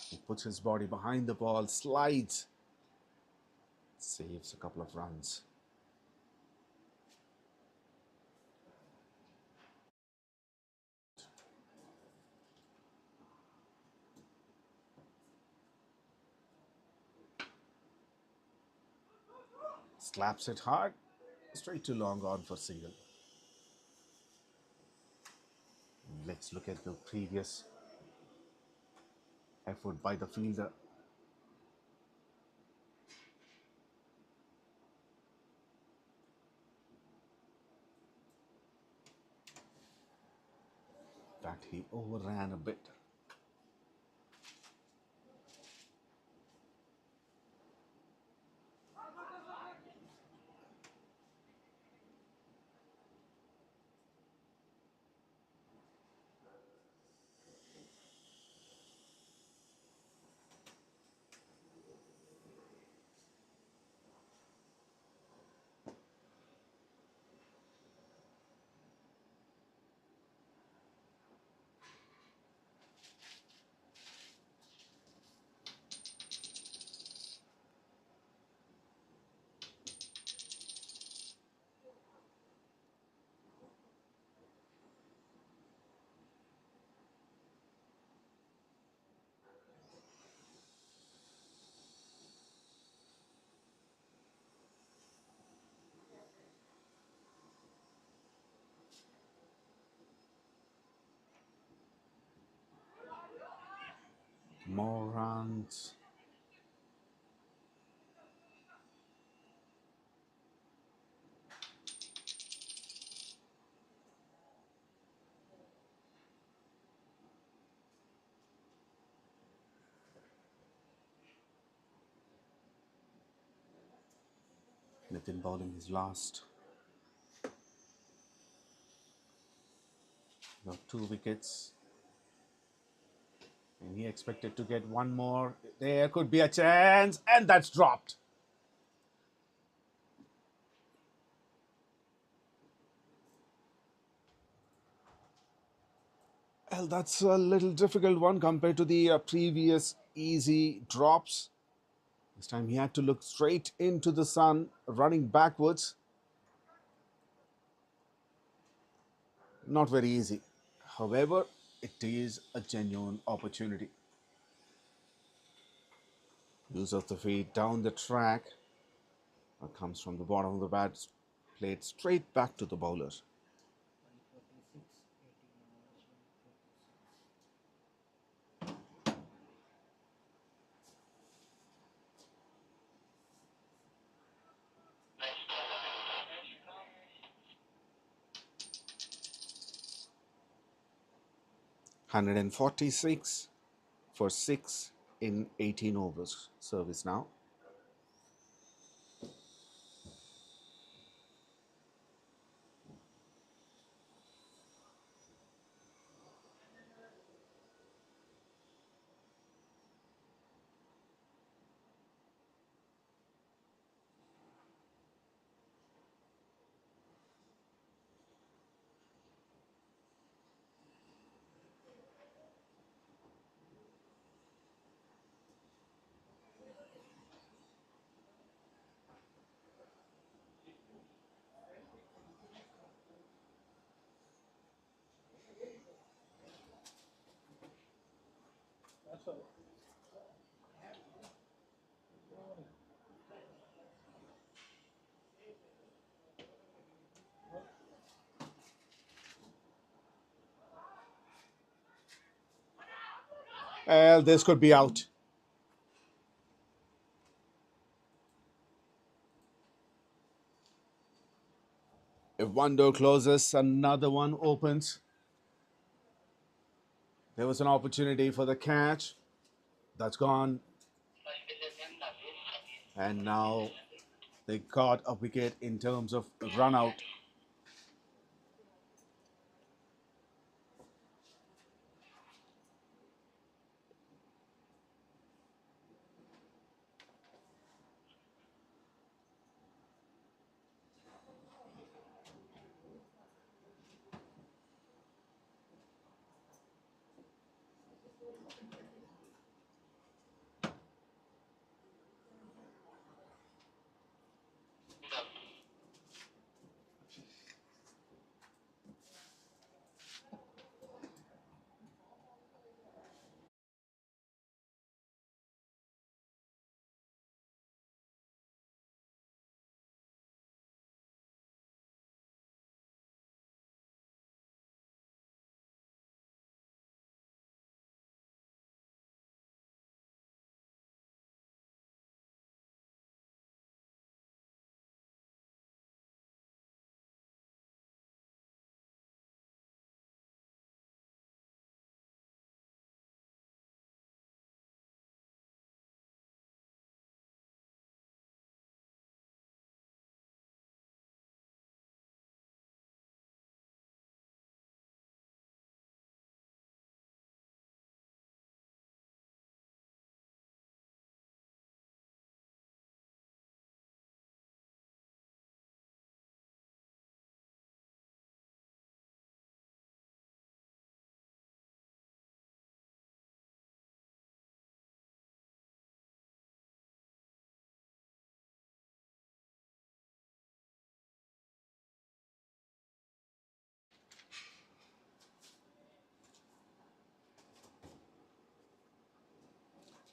He puts his body behind the ball, slides, saves a couple of runs. Slaps it hard, straight to long on for single. Let's look at the previous effort by the fielder. In fact, he overran a bit. more runs. Nitin bowling his last. Got 2 wickets. And he expected to get one more. There could be a chance, and that's dropped. Well, that's a little difficult one compared to the previous easy drops. This time he had to look straight into the sun, running backwards. Not very easy. However, it is a genuine opportunity. Use of the feet down the track. That comes from the bottom of the bat, played straight back to the bowler. $146 for 6 in 18 overs. Service now. This could be out. If one door closes, another one opens. There was an opportunity for the catch. That's gone. And now they got a wicket in terms of run out.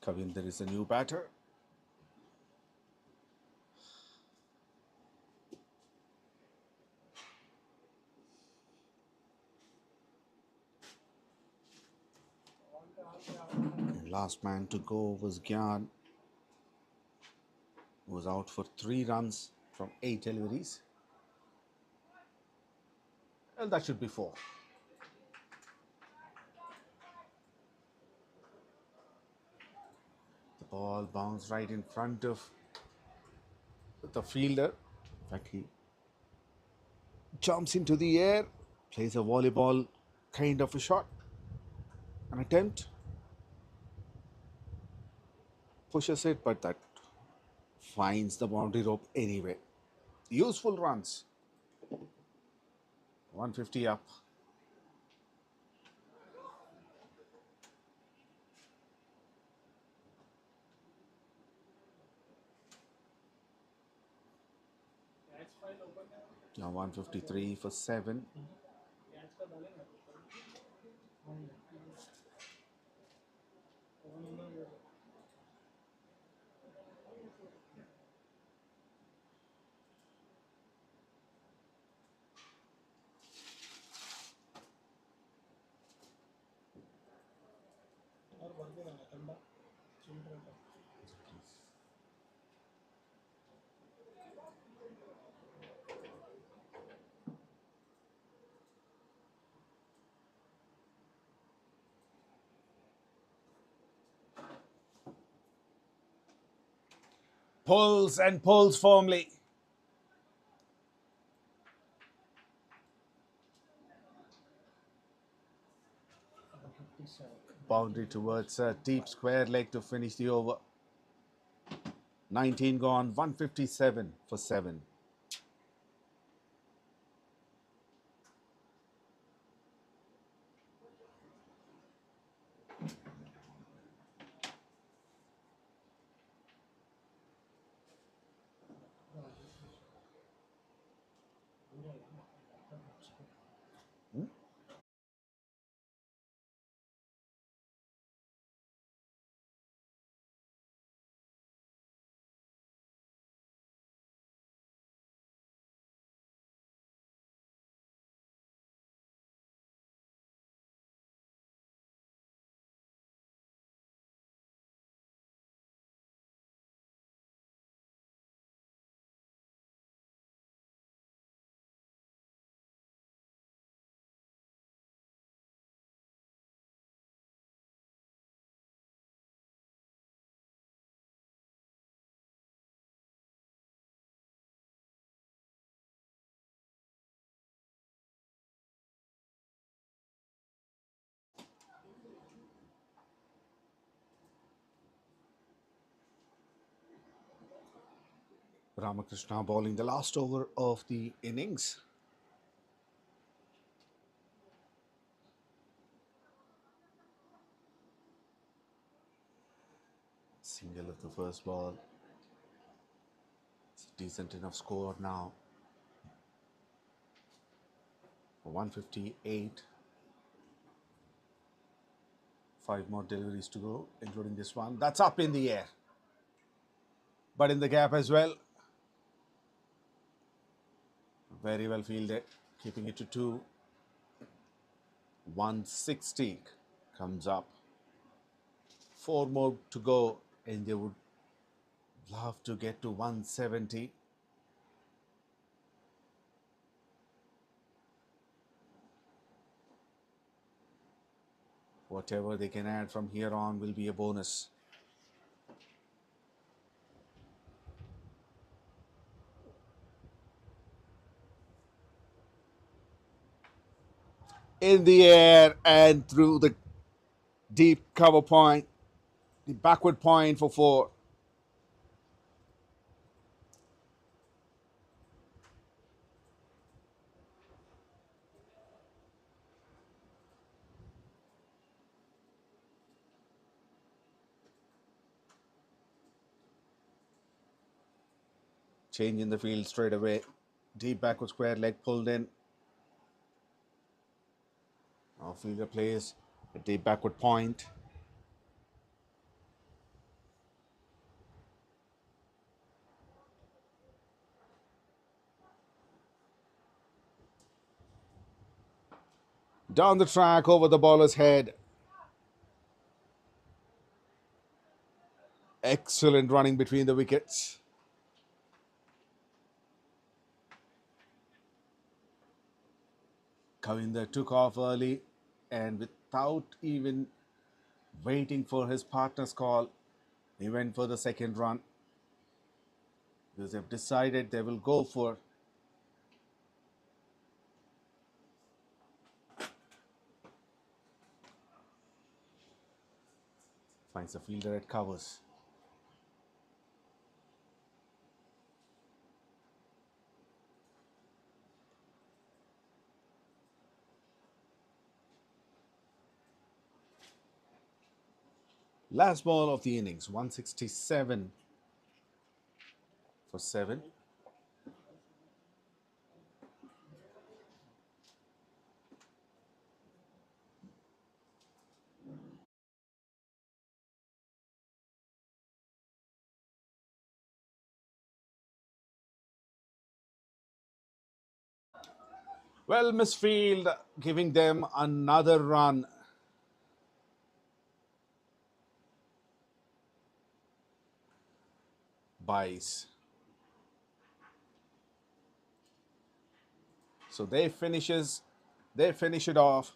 Kavinder is a new batter. last man to go was Gyan, who was out for 3 runs from 8 deliveries. Well, that should be 4. The ball bounced right in front of the fielder. In fact, he jumps into the air, plays a volleyball kind of a shot, an attempt, pushes it, but that finds the boundary rope anyway. Useful runs. 150 up. Now 153 for 7. Pulls and pulls firmly. Boundary towards a deep square leg to finish the over. 19 gone, 157 for 7. Ramakrishna bowling the last over of the innings. Single of the first ball. It's a decent enough score now. 158. 5 more deliveries to go, including this one. That's up in the air, but in the gap as well. Very well fielded, keeping it to 2. 160 comes up. 4 more to go, and they would love to get to 170. Whatever they can add from here on will be a bonus. In the air and through the deep cover point, the backward point for 4. Change in the field straight away. Deep backward square leg pulled in. Our fielder plays a deep backward point. Down the track over the bowler's head. Excellent running between the wickets. Ковиnder took off early and without even waiting for his partner's call, he went for the second run. Because they've decided they will go for finds the fielder at covers. Last ball of the innings, 167 for 7. Well, misfield, giving them another run. Buys. So they finish it off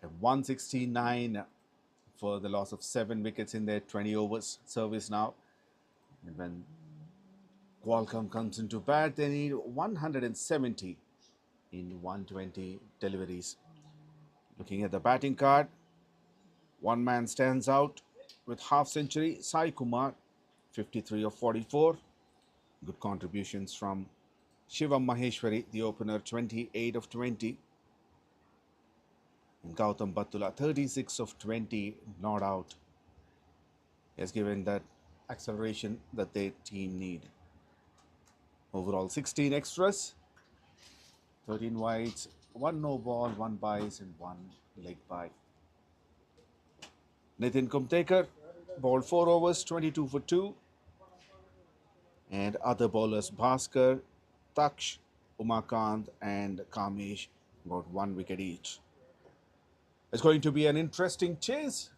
at 169 for the loss of 7 wickets in their 20 overs service now. And when Qualcomm comes into bat, they need 170 in 120 deliveries. Looking at the batting card, one man stands out with half century, 𝗙𝗂𝗃, 53 of 44. Good contributions from 𝗃𝗵𝗆, the opener, 28 of 20. And 𝗀𝗵𝗆, 36 of 20, not out. He has given that acceleration that their team need. Overall, 16 extras, 13 wides, 1 no ball, 1 byes, and 1 leg bye. Nitin Kumtekar bowled 4 overs, 22 for 2. And other bowlers, Bhaskar, Taksh, Umakant, and Kamesh got 1 wicket each. It's going to be an interesting chase.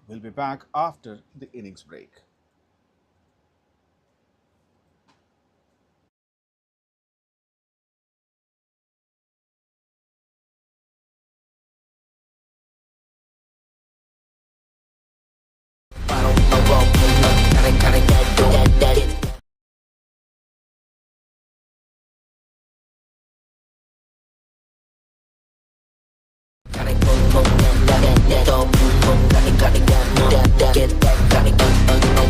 We'll be back after the innings break. 𝗀𝗶𝗃𝗃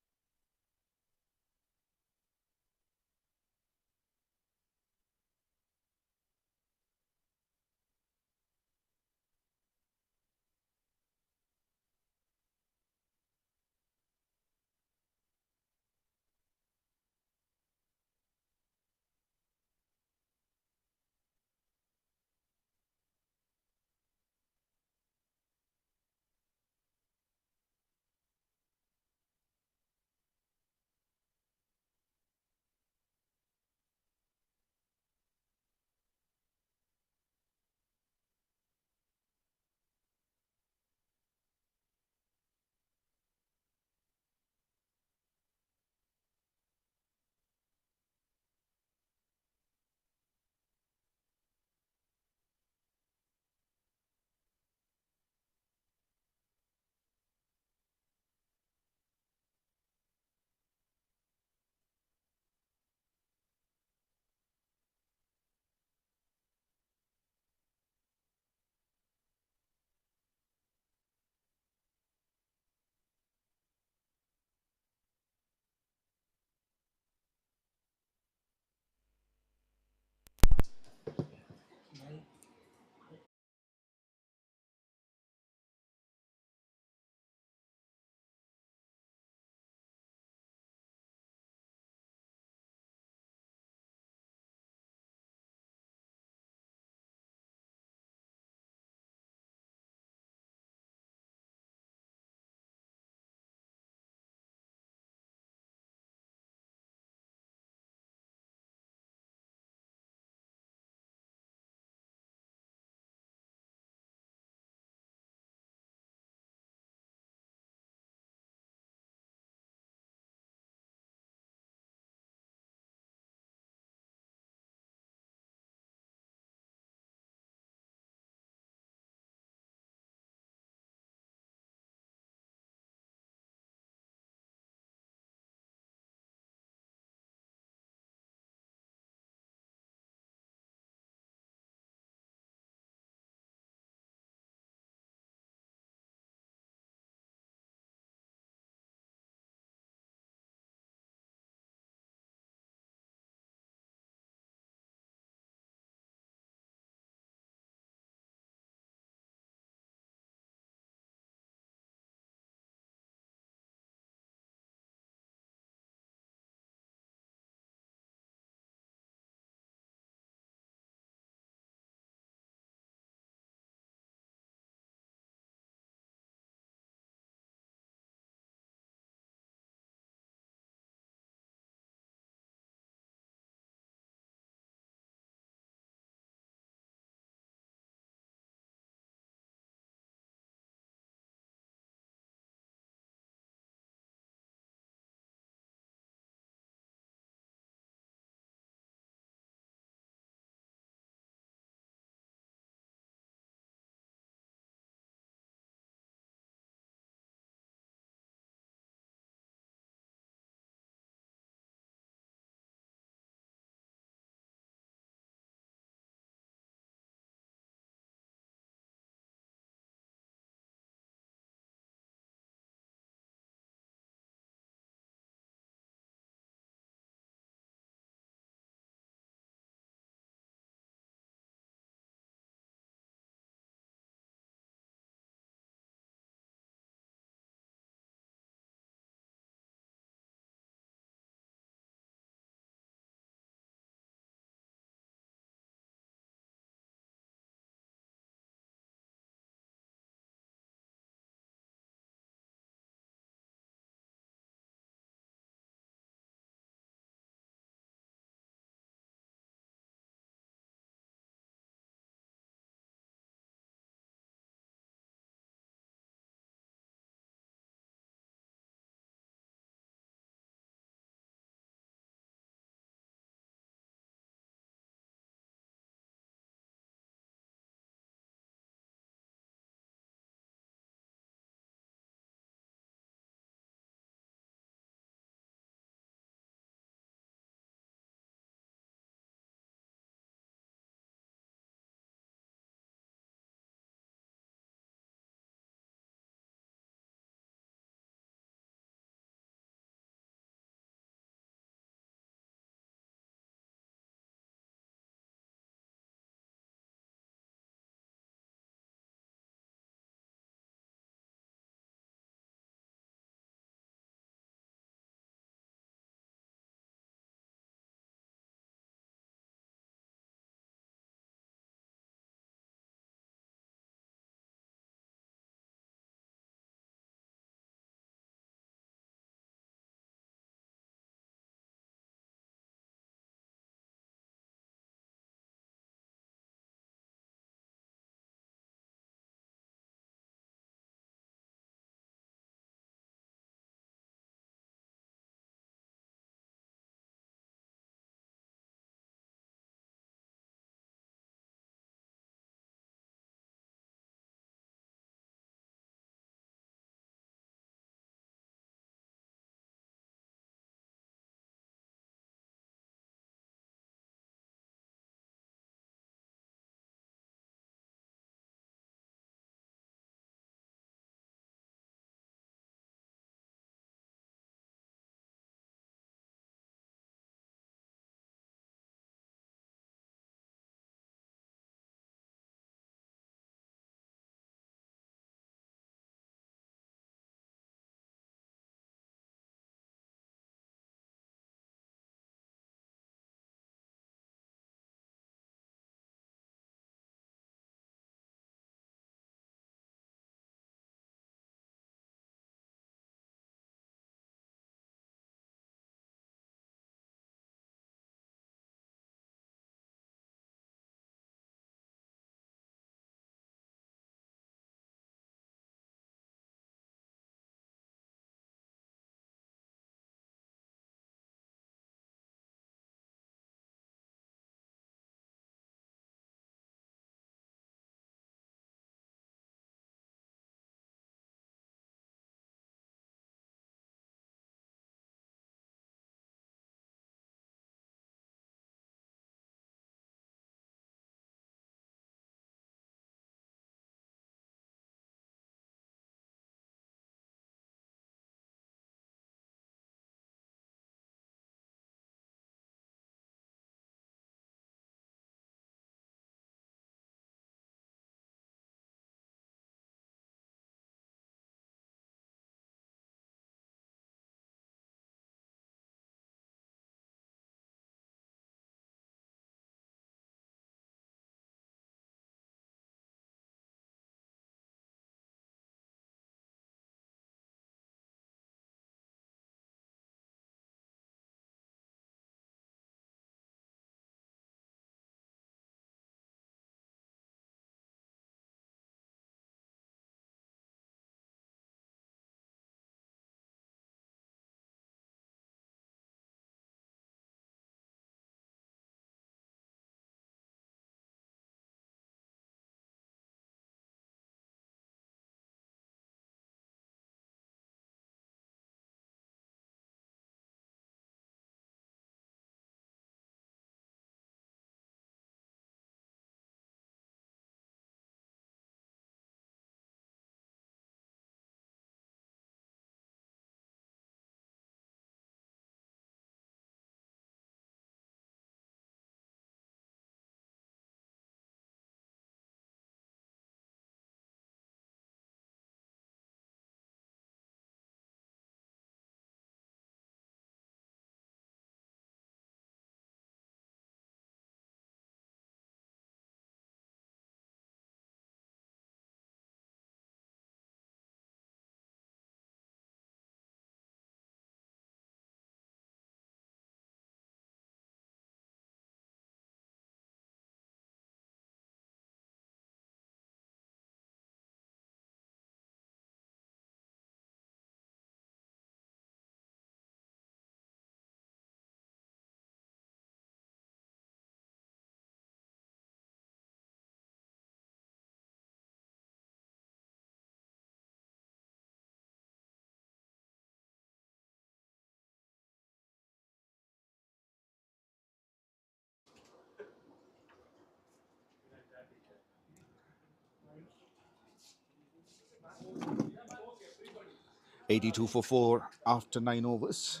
82 for 4 after 9 overs.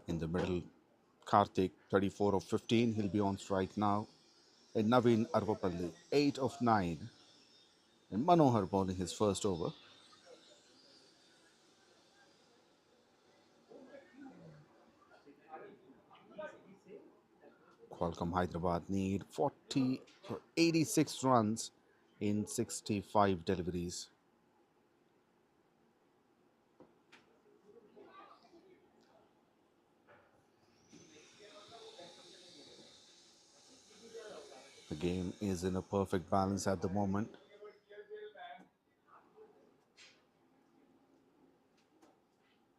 In the middle, Karthik, 34 of 15. He'll be on strike now. And Naveen Arvapalli, 8 of 9. And Manohar bowling his first over. Qualcomm Hyderabad need 86 runs in 65 deliveries. The game is in a perfect balance at the moment.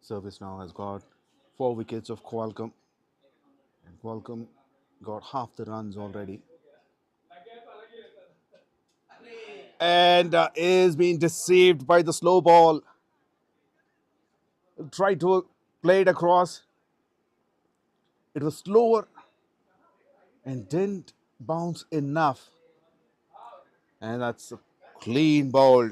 SERVICENOW has got 4 wickets of Qualcomm. And Qualcomm got half the runs already. And is being deceived by the slow ball. Tried to play it across. It was slower and didn't bounce enough. And that's a clean ball.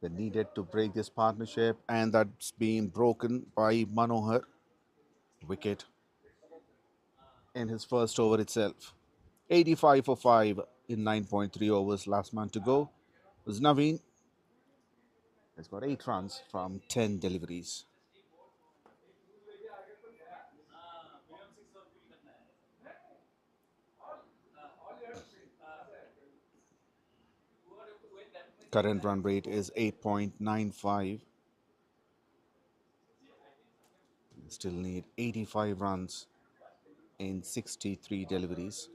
They needed to break this partnership, and that's been broken by Manohar. Wicket in his first over itself. 85 for 5 in 9.3 overs. Last man to go was Naveen. He's got 8 runs from 10 deliveries. Current run rate is 8.95. Still need 85 runs in 63 deliveries.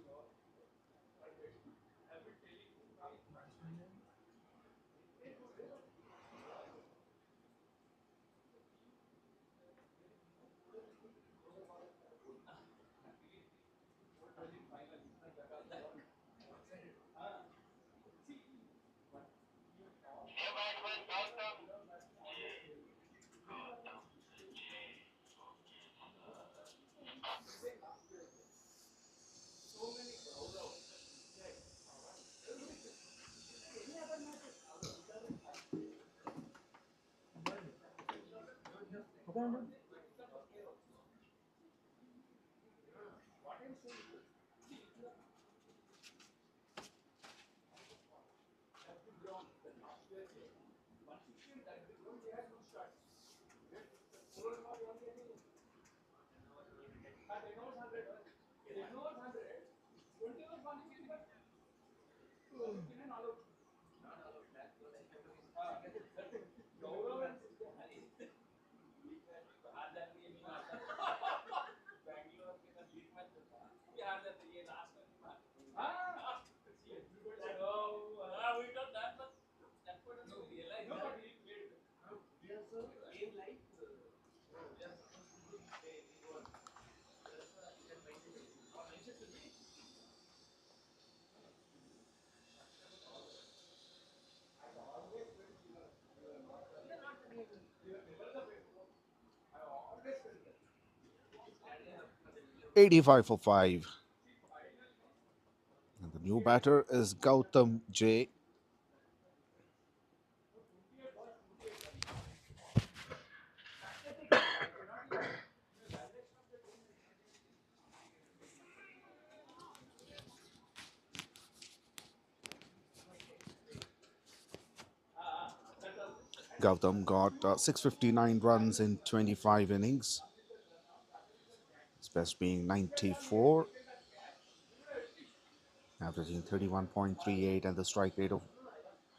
Okay. 85 for 5. And the new batter is Gautam J. Gautam got 659 runs in 25 innings. His best being 94, averaging 31.38 and the strike rate of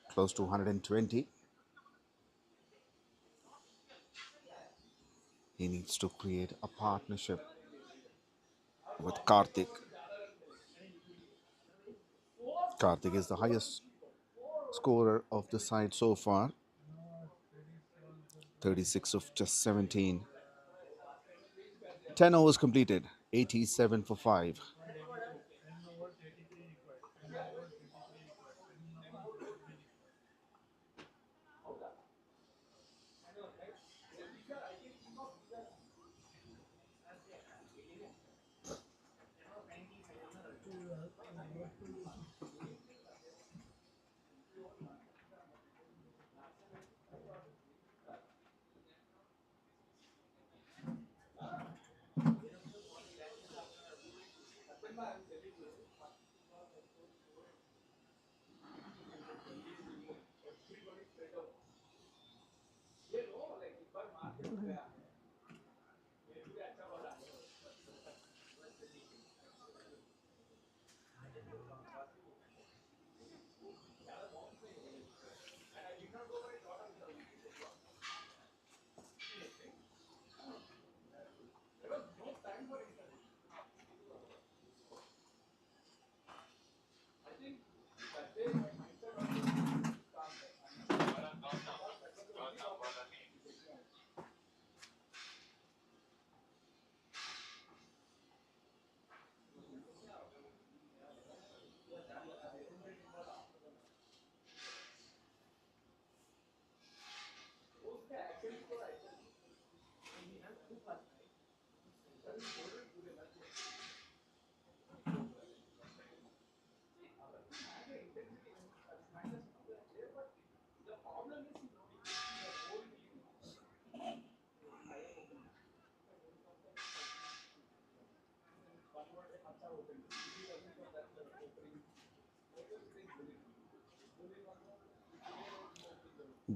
close to 120. He needs to create a partnership with Karthik. Karthik is the highest scorer of the side so far. 36 of just 17. 10 overs completed. 87 for 5.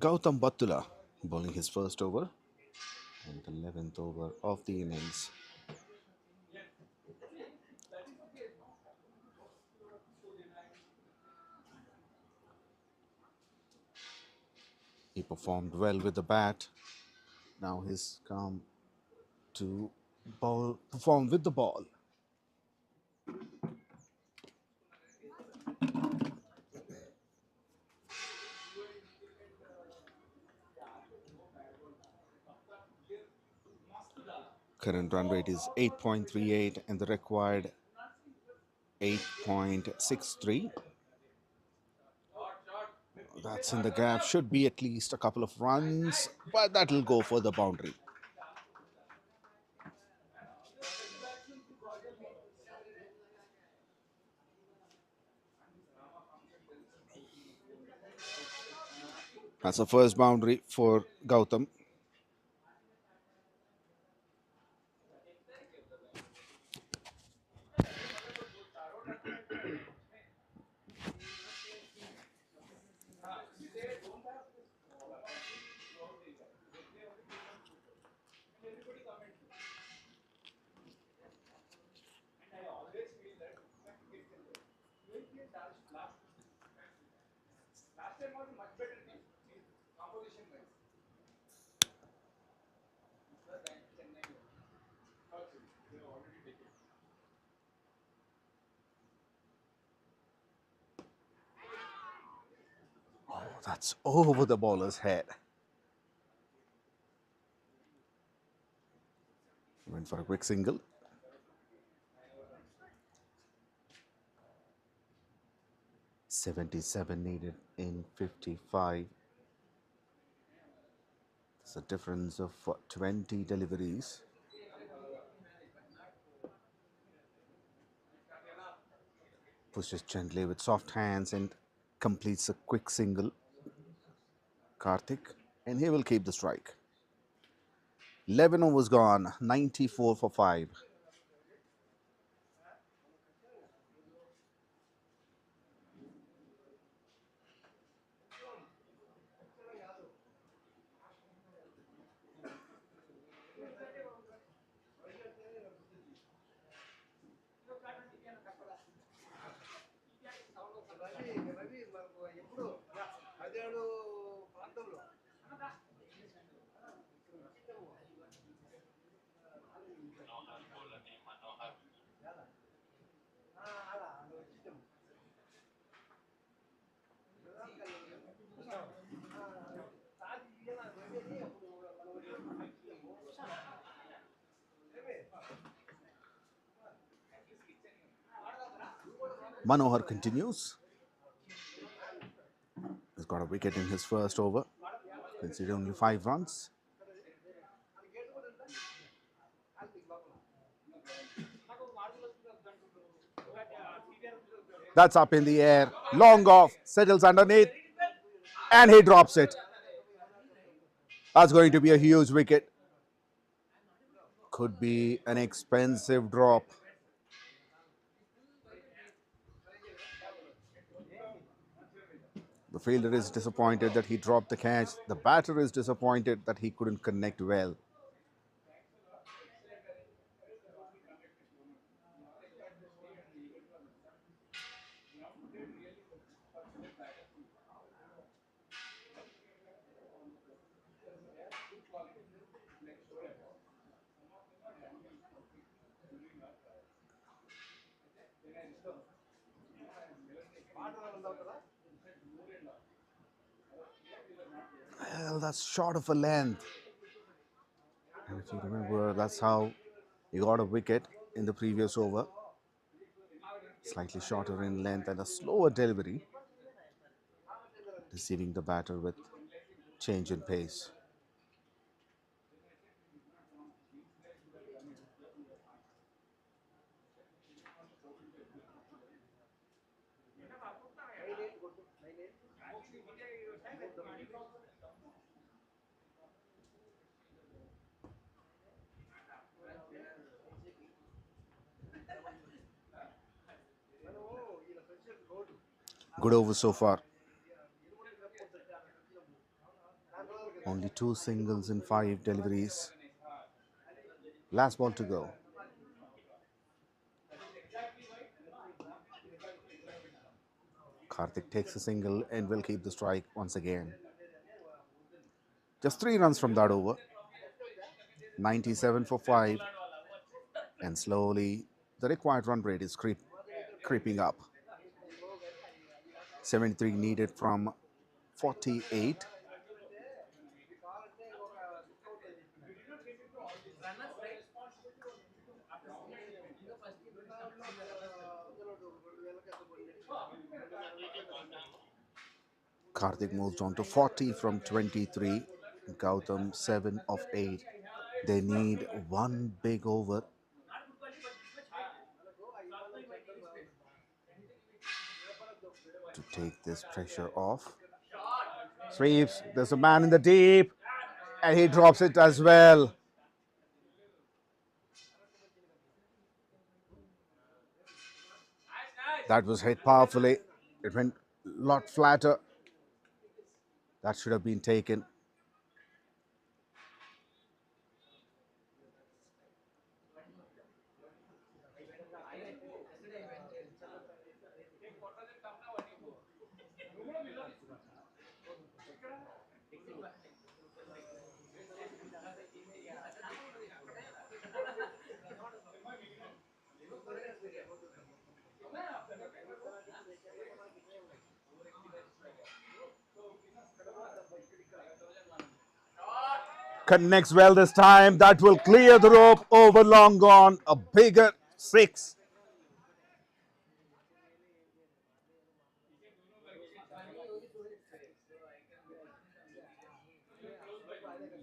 𝗀𝗶𝘃𝗃 bowling his first over and the 11th over of the innings. He performed well with the bat. Now he's come to perform with the ball. Current run rate is 8.38 and the required 8.63. That's in the gap. Should be at least a couple of runs, but that'll go for the boundary. That's the first boundary for 𝗀𝗶𝘃. Oh, that's over the bowler's head. Went for a quick single. .77 needed in 55. It's a difference of 20 deliveries. Pushes gently with soft hands and completes a quick single. Karthik, and he will keep the strike. 11 overs gone, 94 for 5. Manohar continues. He's got a wicket in his first over. Conceded only 5 runs. That's up in the air. Long off. Settles underneath. And he drops it. That's going to be a huge wicket. Could be an expensive drop. The fielder is disappointed that he dropped the catch. The batter is disappointed that he couldn't connect well. Well, that's short of a length. And if you remember, that's how he got a wicket in the previous over. Slightly shorter in length and a slower delivery, deceiving the batter with change in pace. Good over so far. Only 2 singles in 5 deliveries. Last ball to go. Karthik takes a single and will keep the strike once again. Just 3 runs from that over. 97 for 5. And slowly the required run rate is creeping up. 73 needed from 48. Karthik moves on to 40 from 23. Gautam 7 of 8. They need 1 big over. To take this pressure off. Sweeps. There's a man in the deep. And he drops it as well. That was hit powerfully. It went a lot flatter. That should have been taken. Connects well this time. That will clear the rope over long gone. A bigger 6.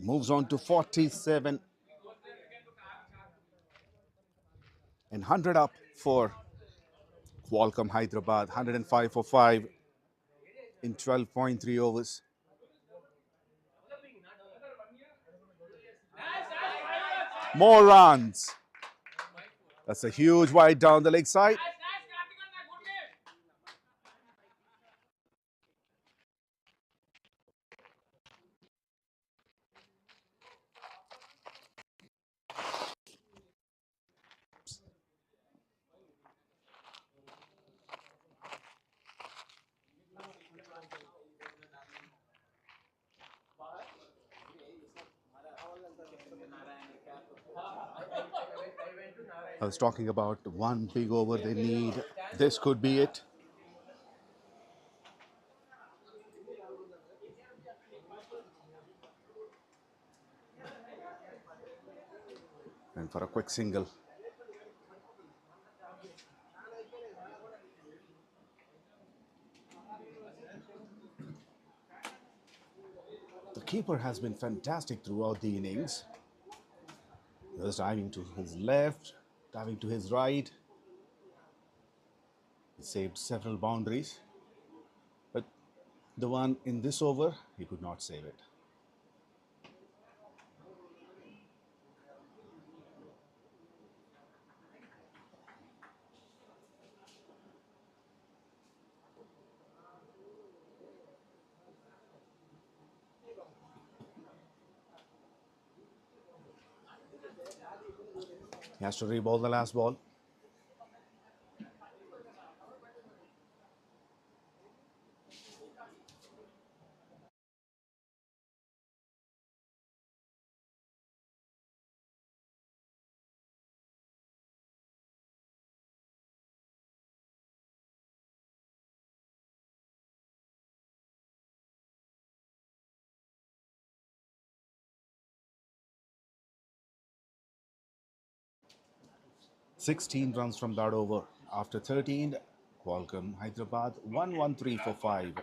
Moves on to 47. And 100 up for Qualcomm Hyderabad. 105 for 5 in 12.3 overs. More runs. That's a huge wide down the leg side. I was talking about 1 big over they need. This could be it. And for a quick single. keeper has been fantastic throughout the innings. He was diving to his left, diving to his right. He saved several boundaries. But the one in this over, he could not save it. He has to re-ball the last ball. "16 runs from that over. After 13, Qualcomm Hyderabad 1-1-3 for 5.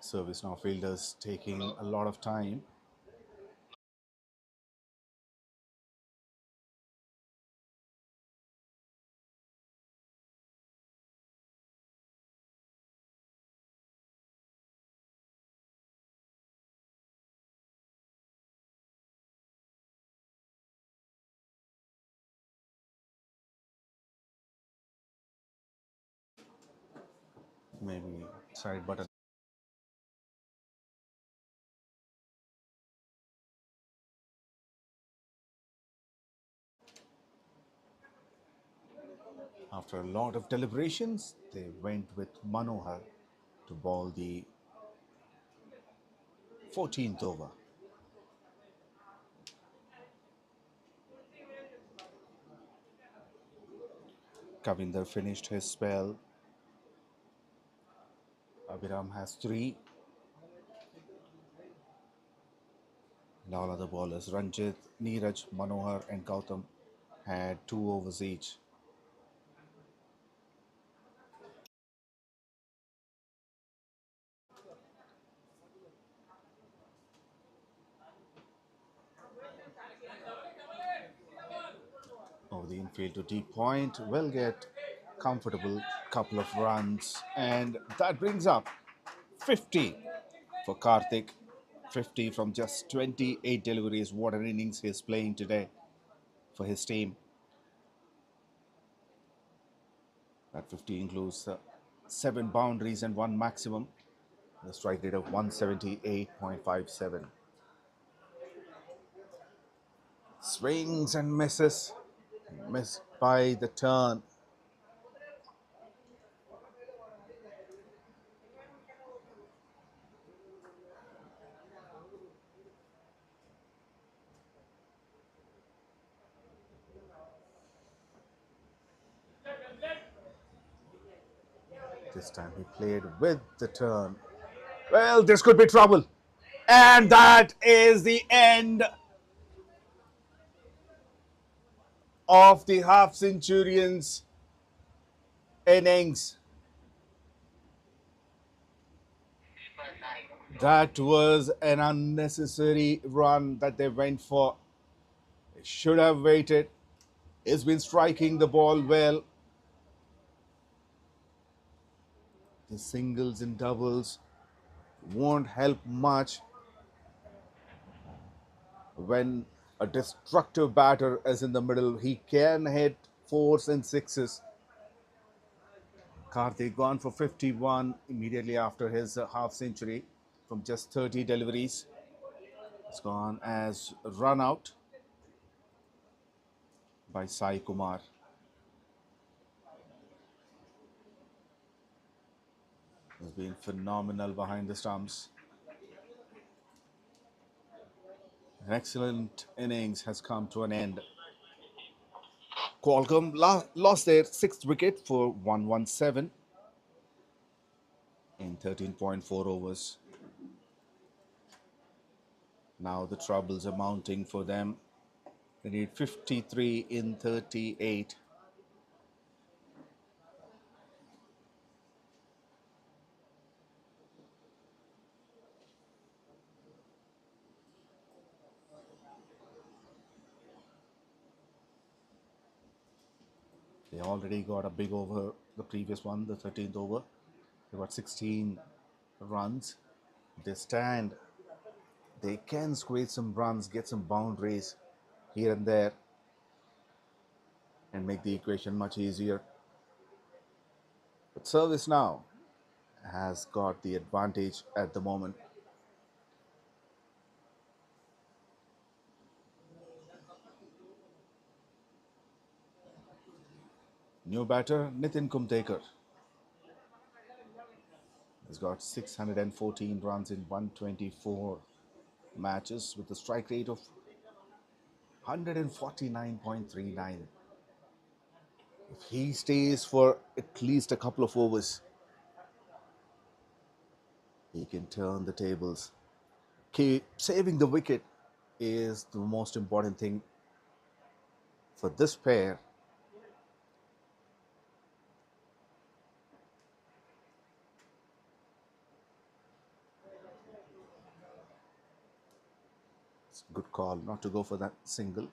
Service now fielders taking a lot of time. Maybe side button. After a lot of deliberations, they went with Manohar to ball the 14th over. Kavinder finished his spell. Abhiram has 3. And all other bowlers, Ranjit, Neeraj, Manohar and Gautam, had 2 overs each. Over the infield to deep point, will get comfortable couple of runs, and that brings up 50 for Karthik. 50 from just 28 deliveries. What an innings he's playing today for his team. That 50 includes 7 boundaries and 1 maximum. The strike rate of 178.57. Swings and misses. Missed by the turn. This time he played with the turn. Well, this could be trouble. And that is the end of the half centurion's innings. That was an unnecessary run that they went for. They should have waited. He's been striking the ball well. The singles and doubles won't help much when a destructive batter is in the middle. He can hit 4s and 6s. Karthik gone for 51 immediately after his half century from just 30 deliveries. It's gone as run out by Sai Kumar. Has been phenomenal behind the stumps. An excellent innings has come to an end. Qualcomm lost their sixth wicket for 117 in 13.4 overs. Now the troubles are mounting for them. They need 53 in 38. They already got a big over the previous one, the 13th over. They got 16 runs. They stand. They can squeeze some runs, get some boundaries here and there, and make the equation much easier. But SERVICENOW has got the advantage at the moment. New batter, 𝗏𝗏𝗃𝗃 has got 614 runs in 124 matches with a strike rate of 149.39. If he stays for at least a couple of overs, he can turn the tables. Saving the wicket is the most important thing for this pair. It's a good call not to go for that single.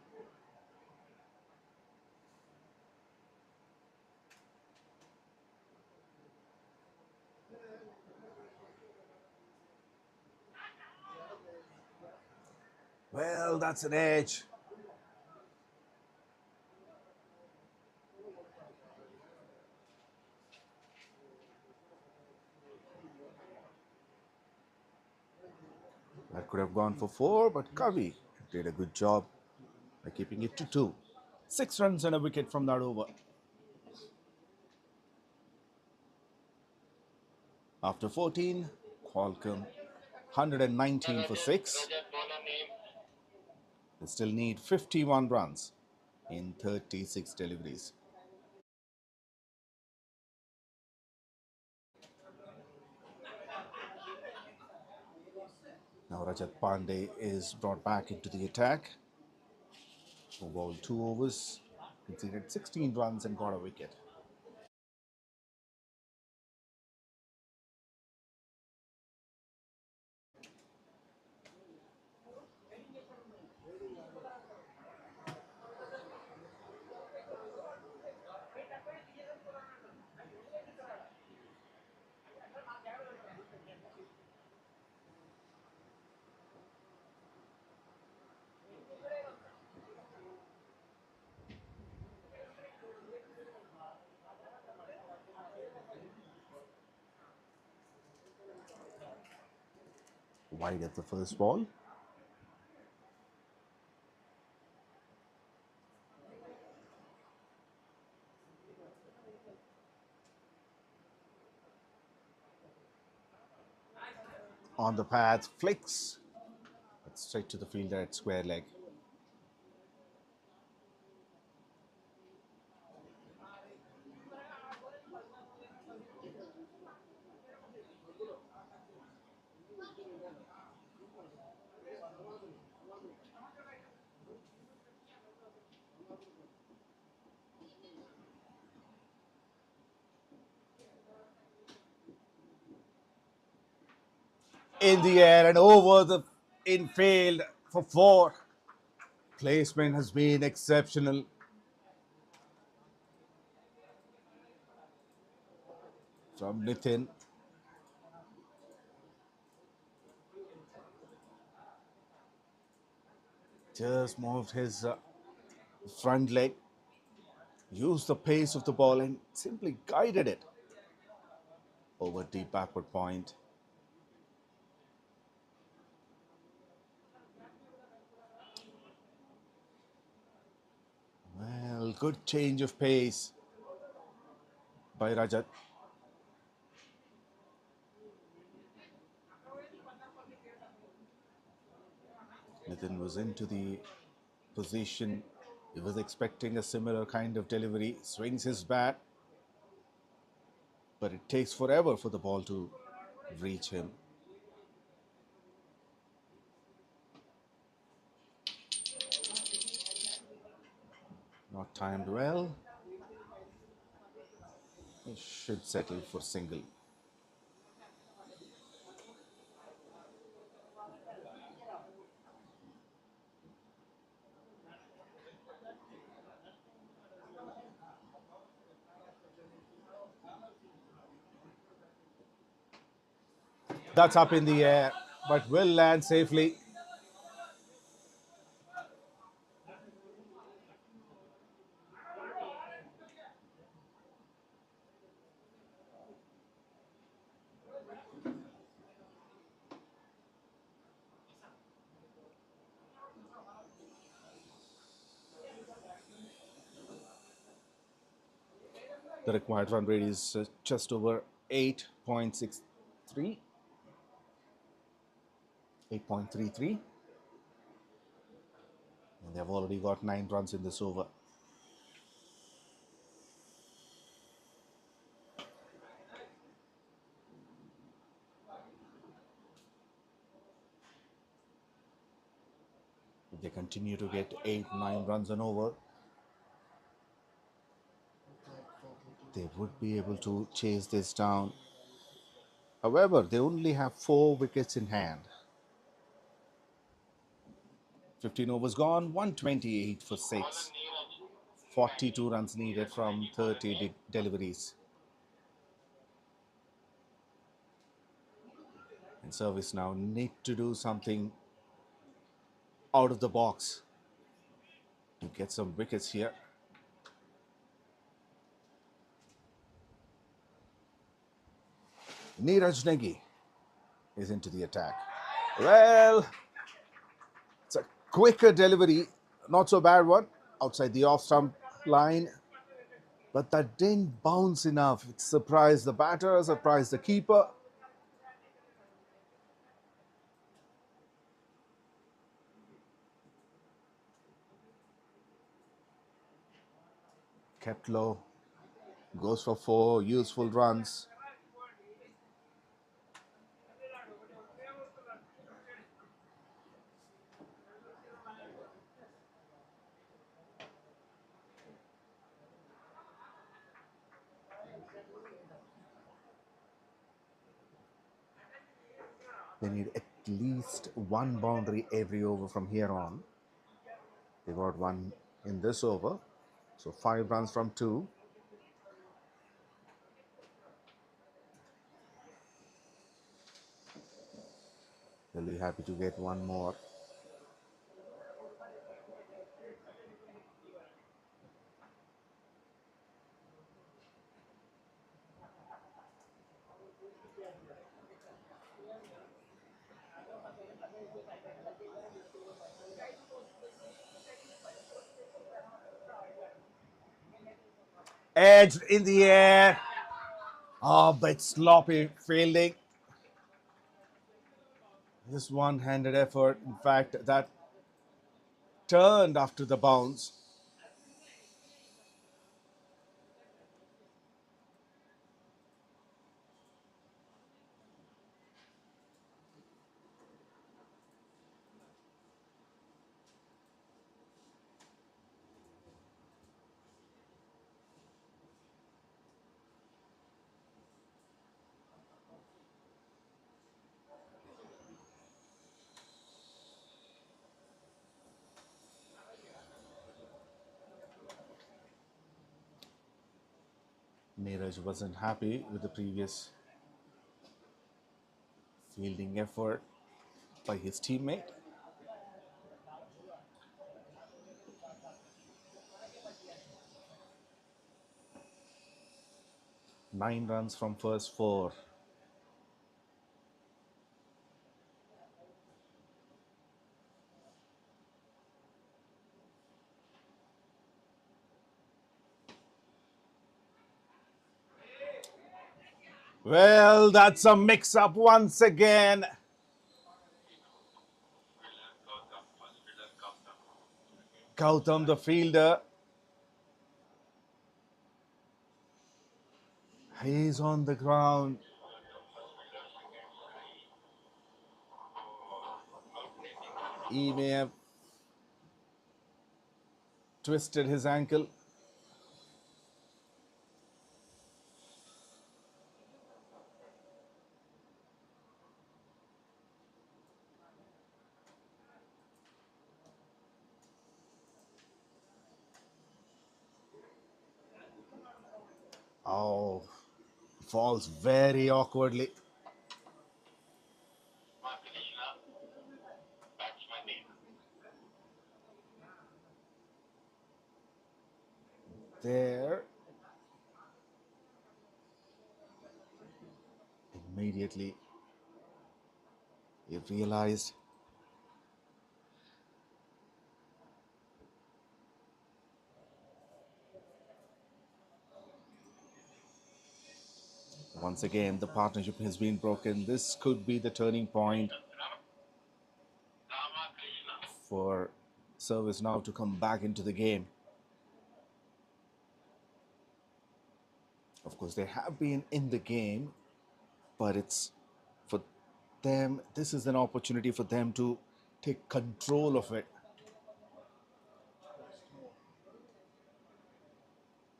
Well, that's an edge. That could have gone for 4, but 𝗀𝗏 did a good job by keeping it to 2. 6 runs and a wicket from that over. After 14, Qualcomm 119 for 6. They still need 51 runs in 36 deliveries. Now Rajat Pandey is brought back into the attack. Who bowled 2 overs, conceded 16 runs and got a wicket. Wide at the first ball. On the path, flicks. But straight to the fielder at square leg. In the air and over the infield for 4. Placement has been exceptional. From Nitin. Just moved his front leg, used the pace of the ball and simply guided it over deep backward point. Well, good change of pace by Rajat. Nitin was into the position. He was expecting a similar kind of delivery. Swings his bat, but it takes forever for the ball to reach him. Not timed well. He should settle for single. That's up in the air, but will land safely. The required run rate is just over 8.63. 8.33. And they've already got 9 runs in this over. If they continue to get 8-9 runs and over, they would be able to chase this down. However, they only have 4 wickets in hand. 15 overs gone, 128 for 6. 42 runs needed from 30 deliveries. And Service now need to do something out of the box to get some wickets here. Neeraj Negi is into the attack. Well, it's a quicker delivery, not so bad one, outside the off-stump line. But that didn't bounce enough. It surprised the batter, surprised the keeper. Kept low, goes for 4 useful runs. They need at least 1 boundary every over from here on. They got 1 in this over, so 5 runs from 2. They'll be happy to get 1 more. Edged in the air. Oh, but sloppy fielding. Just one-handed effort. In fact, that turned after the bounce. Neeraj wasn't happy with the previous fielding effort by his teammate. Nine runs from first 4. Well, that's a mix-up once again. Gautam, the fielder, he's on the ground. He may have twisted his ankle. Oh, falls very awkwardly. There. Immediately, he realized. Once again, the partnership has been broken. This could be the turning point for SERVICENOW to come back into the game. Of course, they have been in the game, but it's for them, this is an opportunity for them to take control of it.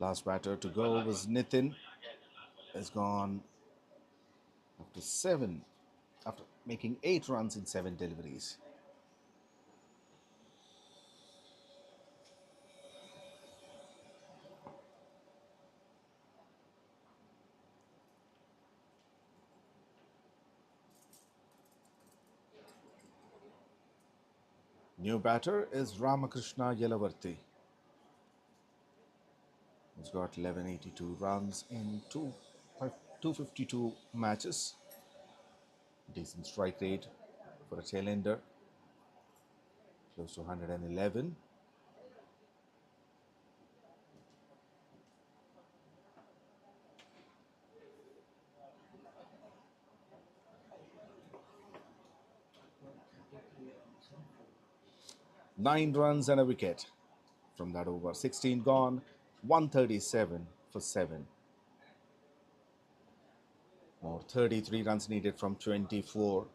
Last batter to go was Nitin. Has gone after making 8 runs in 7 deliveries. New batter is 𝗃𝗃 He's got 1182 runs in 252 matches. Decent strike rate for a tail-ender, close to 111. Nine runs and a wicket from that over. 16 gone, 137 for 7. More 33 runs needed from 24.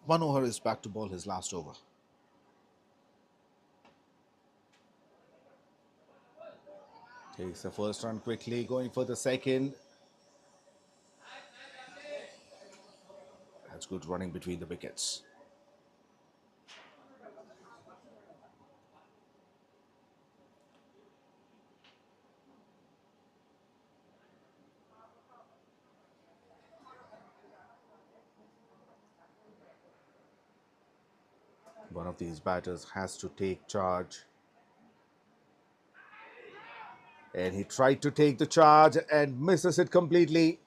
𝗃𝗏 is back to ball his last over. Takes the first run quickly, going for the second. That's good running between the wickets. One of these batters has to take charge. And he tried to take the charge and misses it completely.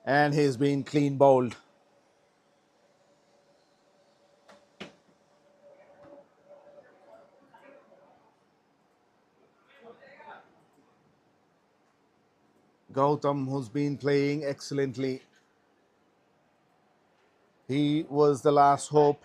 And he's been clean bowled. Gautam, who's been playing excellently. He was the last hope.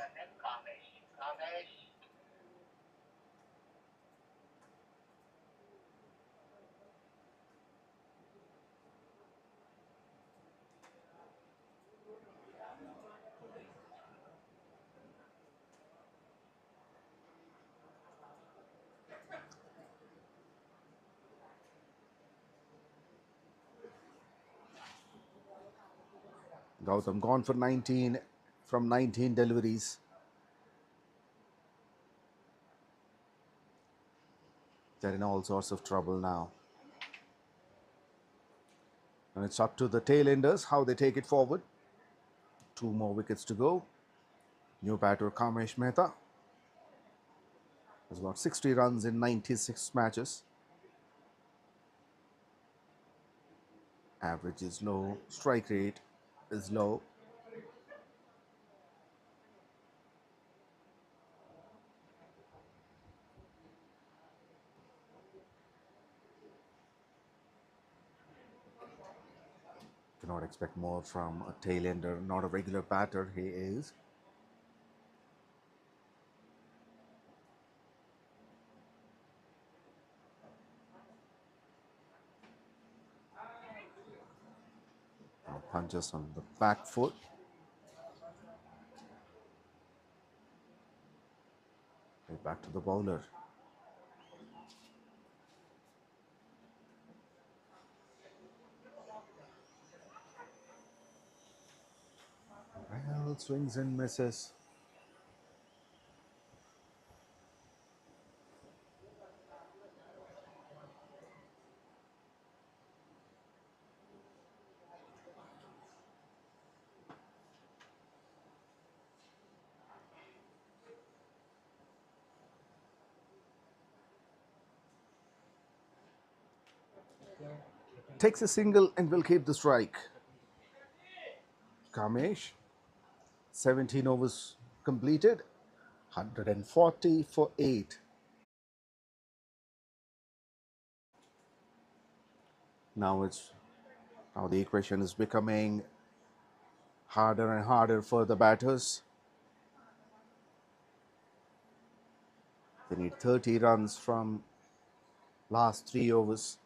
Gautam gone for 19 from 19 deliveries. They're in all sorts of trouble now. And it's up to the tail-enders how they take it forward. 2 more wickets to go. New batter Kamesh Mehta has got 60 runs in 96 matches. Average is low, strike rate is low. Cannot expect more from a tail-ender, not a regular batter he is. Now punches on the back foot. Back to the bowler. Well, swings and misses. Takes a single and will keep the strike. Kamesh, 17 overs completed, 140 for 8. Now the equation is becoming harder and harder for the batters. They need 30 runs from last 3 overs.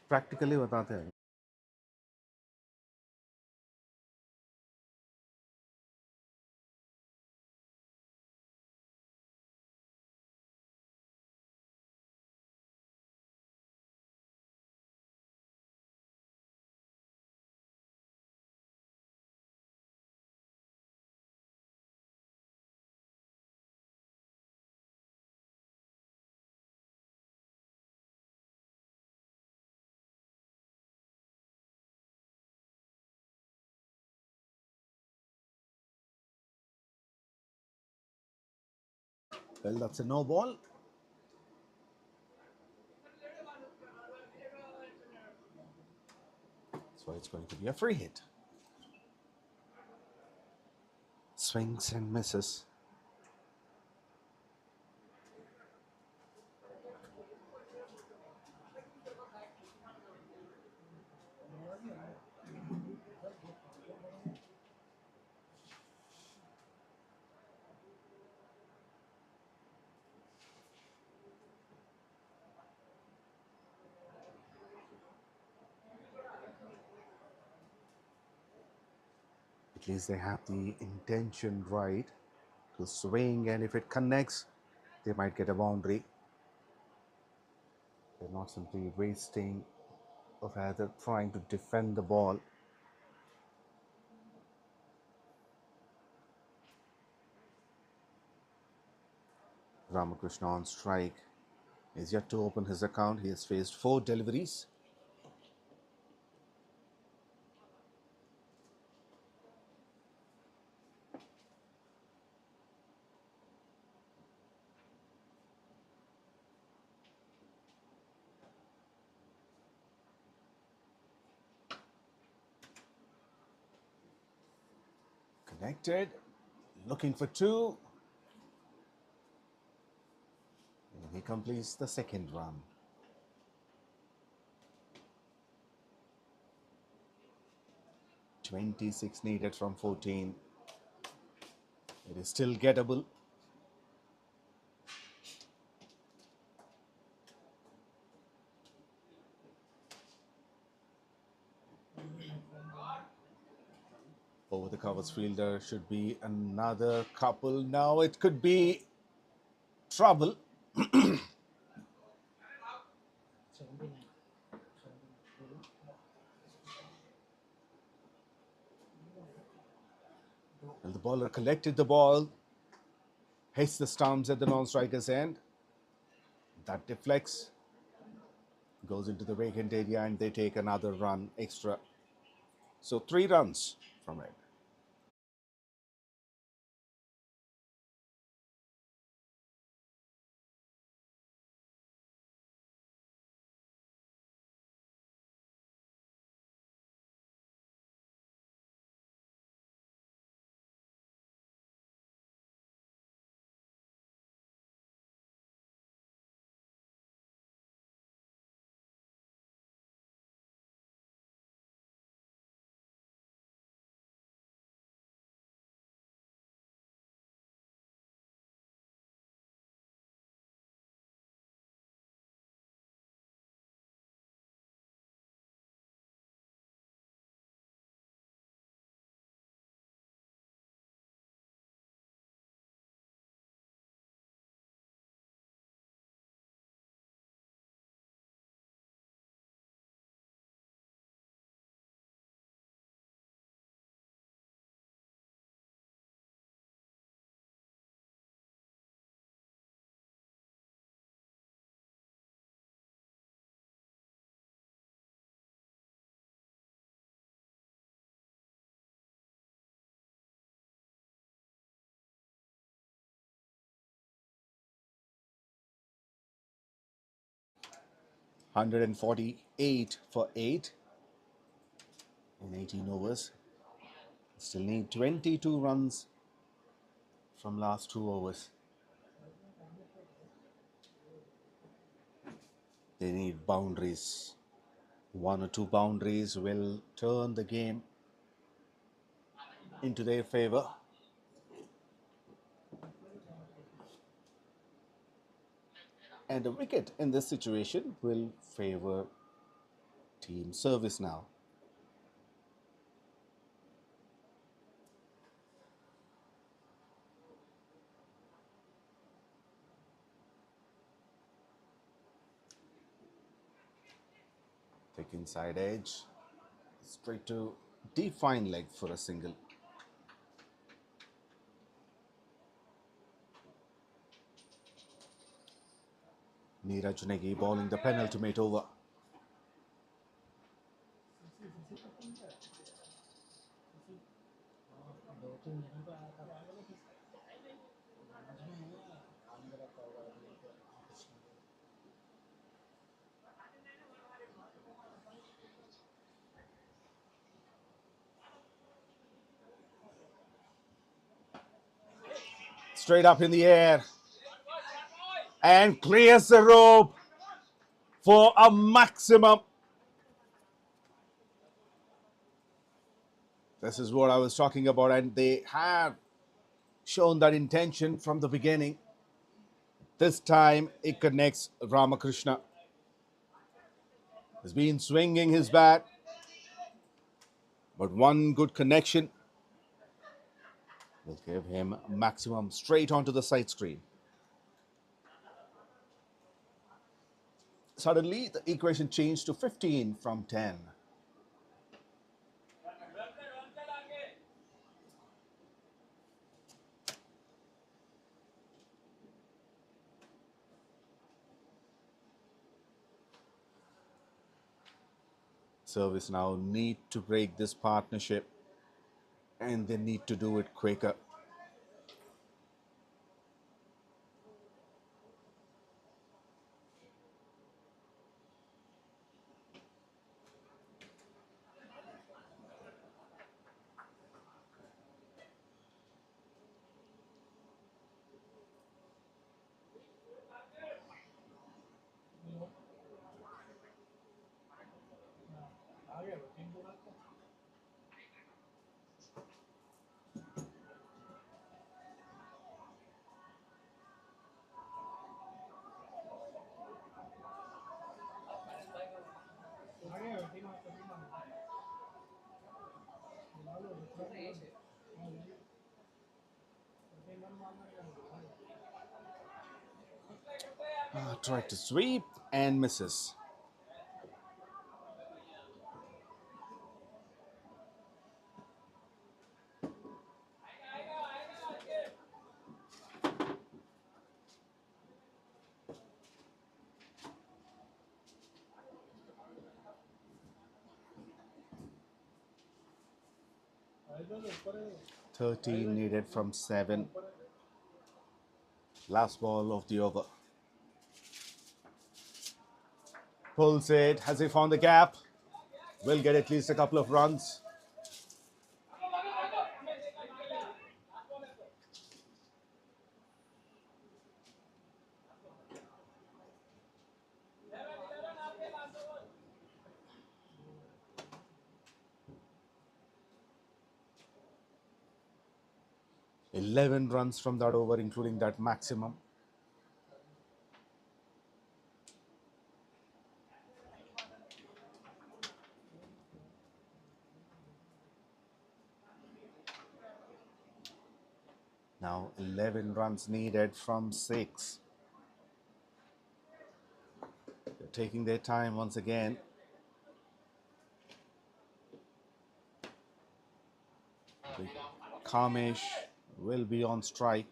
Practically बताते हैं. Well, that's a no ball. So it's going to be a free hit. Swings and misses. At least they have the intention right to swing, and if it connects, they might get a boundary. They're not simply wasting or rather trying to defend the ball. Ramakrishna on strike. He's yet to open his account. He has faced 4 deliveries. Connected, looking for 2. And he completes the second run. "26 needed from 14. It is still gettable. Over the covers fielder should be another couple. Now it could be trouble. 79. And the bowler collected the ball, hits the stumps at the non-striker's end. That deflects, goes into the vacant area, and they take another run extra. So 3 runs from it. "148 for 8 in 18 overs. Still need 22 runs from last 2 overs. They need boundaries. 1 or 2 boundaries will turn the game into their favor. And a wicket in this situation will favor Team SERVICENOW. Thick inside edge, straight to deep fine leg for a single. 𝗬𝗫𝗃𝗃 bowling the penultimate over. Straight up in the air and clears the rope for a maximum. This is what I was talking about, and they have shown that intention from the beginning. This time it connects Ramakrishna. Has been swinging his bat, but one good connection will give him maximum straight onto the side screen. Suddenly, the equation changed to 15 from 10. Service now need to break this partnership, and they need to do it quicker. Tried to sweep and misses. "13 needed from 7. Last ball of the over. Pulls it. Has he found the gap? Will get at least a couple of runs. "11 runs from that over, including that maximum. Now 11 runs needed from 6. They're taking their time once again. 𝗃𝗏 will be on strike.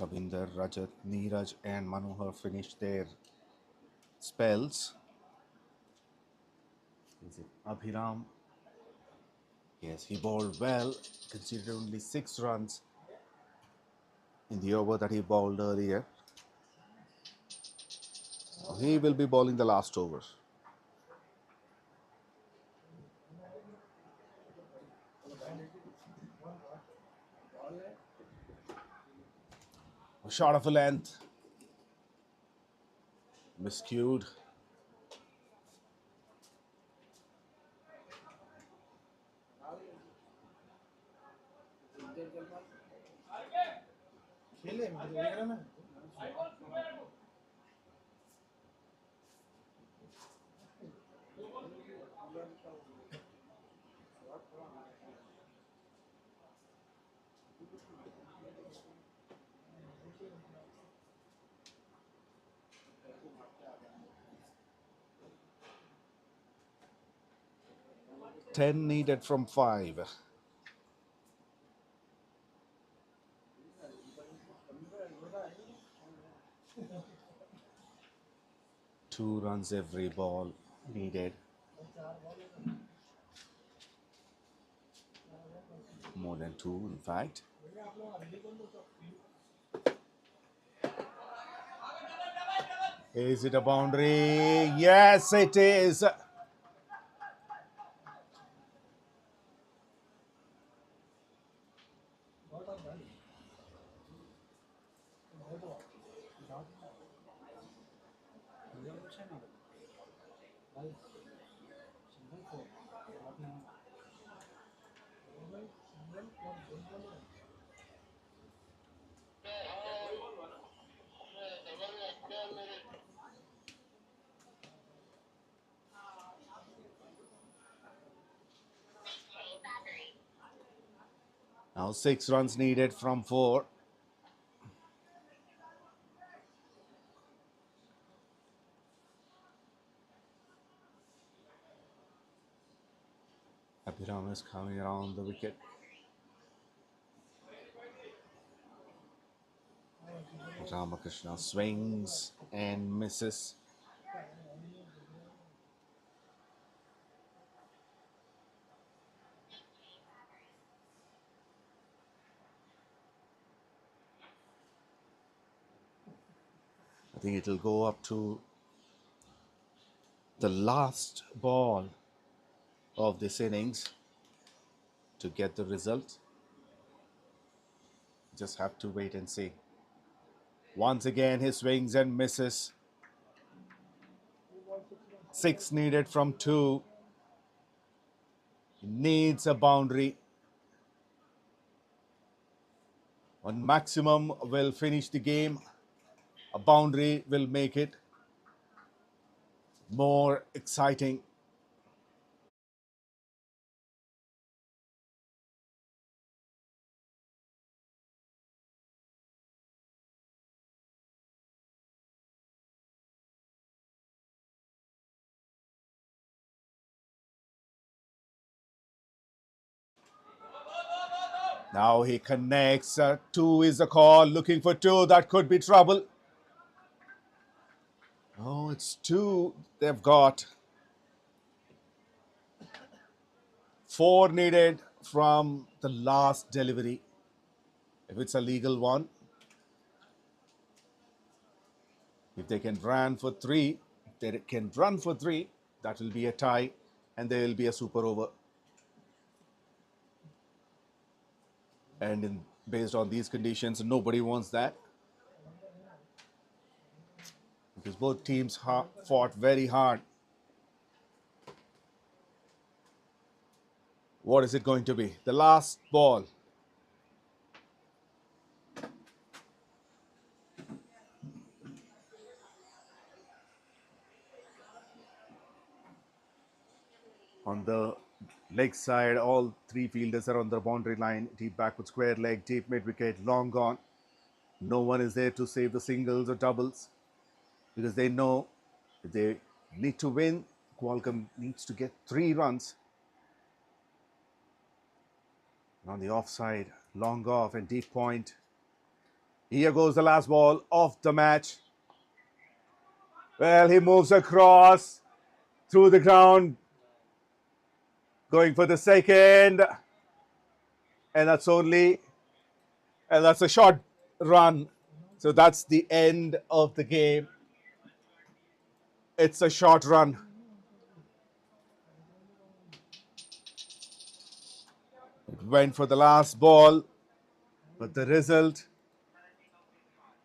Kavinder, Rajat, Neeraj and Manohar finished their spells. Is it Abhiram? Yes, he bowled well, conceded only 6 runs in the over that he bowled earlier. He will be bowling the last over. A shot of a length. Miscued. "10 needed from 5. 2 runs every ball needed. more than 2 in fact. Is it a boundary? Yes, it is. Now 6 runs needed from 4. Abhiram is coming around the wicket. Ramakrishna swings and misses. I think it will go up to the last ball of this innings to get the result. Just have to wait and see. Once again, he swings and misses. 6 needed from 2. He needs a boundary. One maximum will finish the game. A boundary will make it more exciting. Now he connects. 2 is the call. Looking for 2. That could be trouble. Oh, it's 2 they've got. 4 needed from the last delivery, if it's a legal one. If they can run for 3, that will be a tie and there will be a super over. And based on these conditions, nobody wants that. Because both teams fought very hard. What is it going to be? The last ball. On the leg side, all 3 fielders are on the boundary line. Deep backward square leg, deep mid wicket, long gone. No one is there to save the singles or doubles because they know if they need to win, Qualcomm needs to get 3 runs. And on the offside, long off and deep point. Here goes the last ball of the match. Well, he moves across through the ground, going for the second. And that's a short run. So that's the end of the game. It's a short run. It went for the last ball, but the result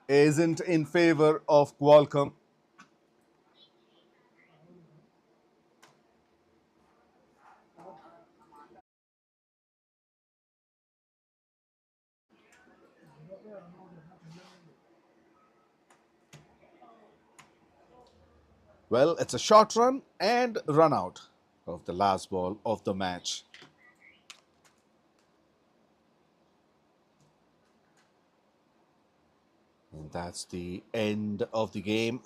isn't in favor of Qualcomm. Well, it's a short run and run out of the last ball of the match. And that's the end of the game.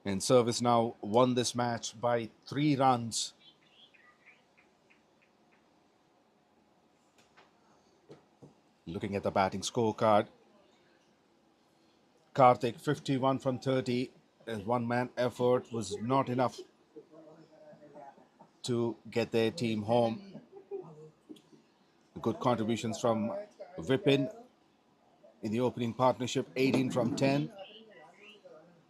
And SERVICENOW won this match by 3 runs. Looking at the batting scorecard, Karthik 51 from 30. His one-man effort was not enough to get their team home. Good contributions from Vipin in the opening partnership, 18 from 10.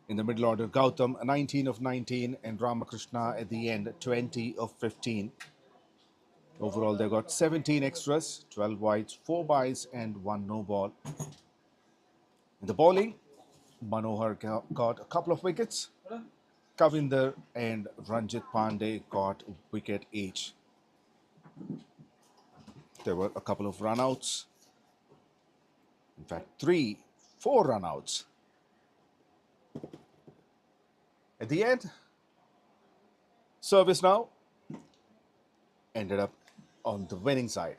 In the middle order, Gautam, 19 of 19, and Ramakrishna at the end, 20 of 15. Overall, they got 17 extras, 12 wides, 4 byes, and 1 no ball. In the bowling, Manohar got a couple of wickets. Kavinder and Ranjit Pandey got a wicket each. There were a couple of runouts. In fact, 4 runouts. At the end, SERVICENOW ended up on the winning side.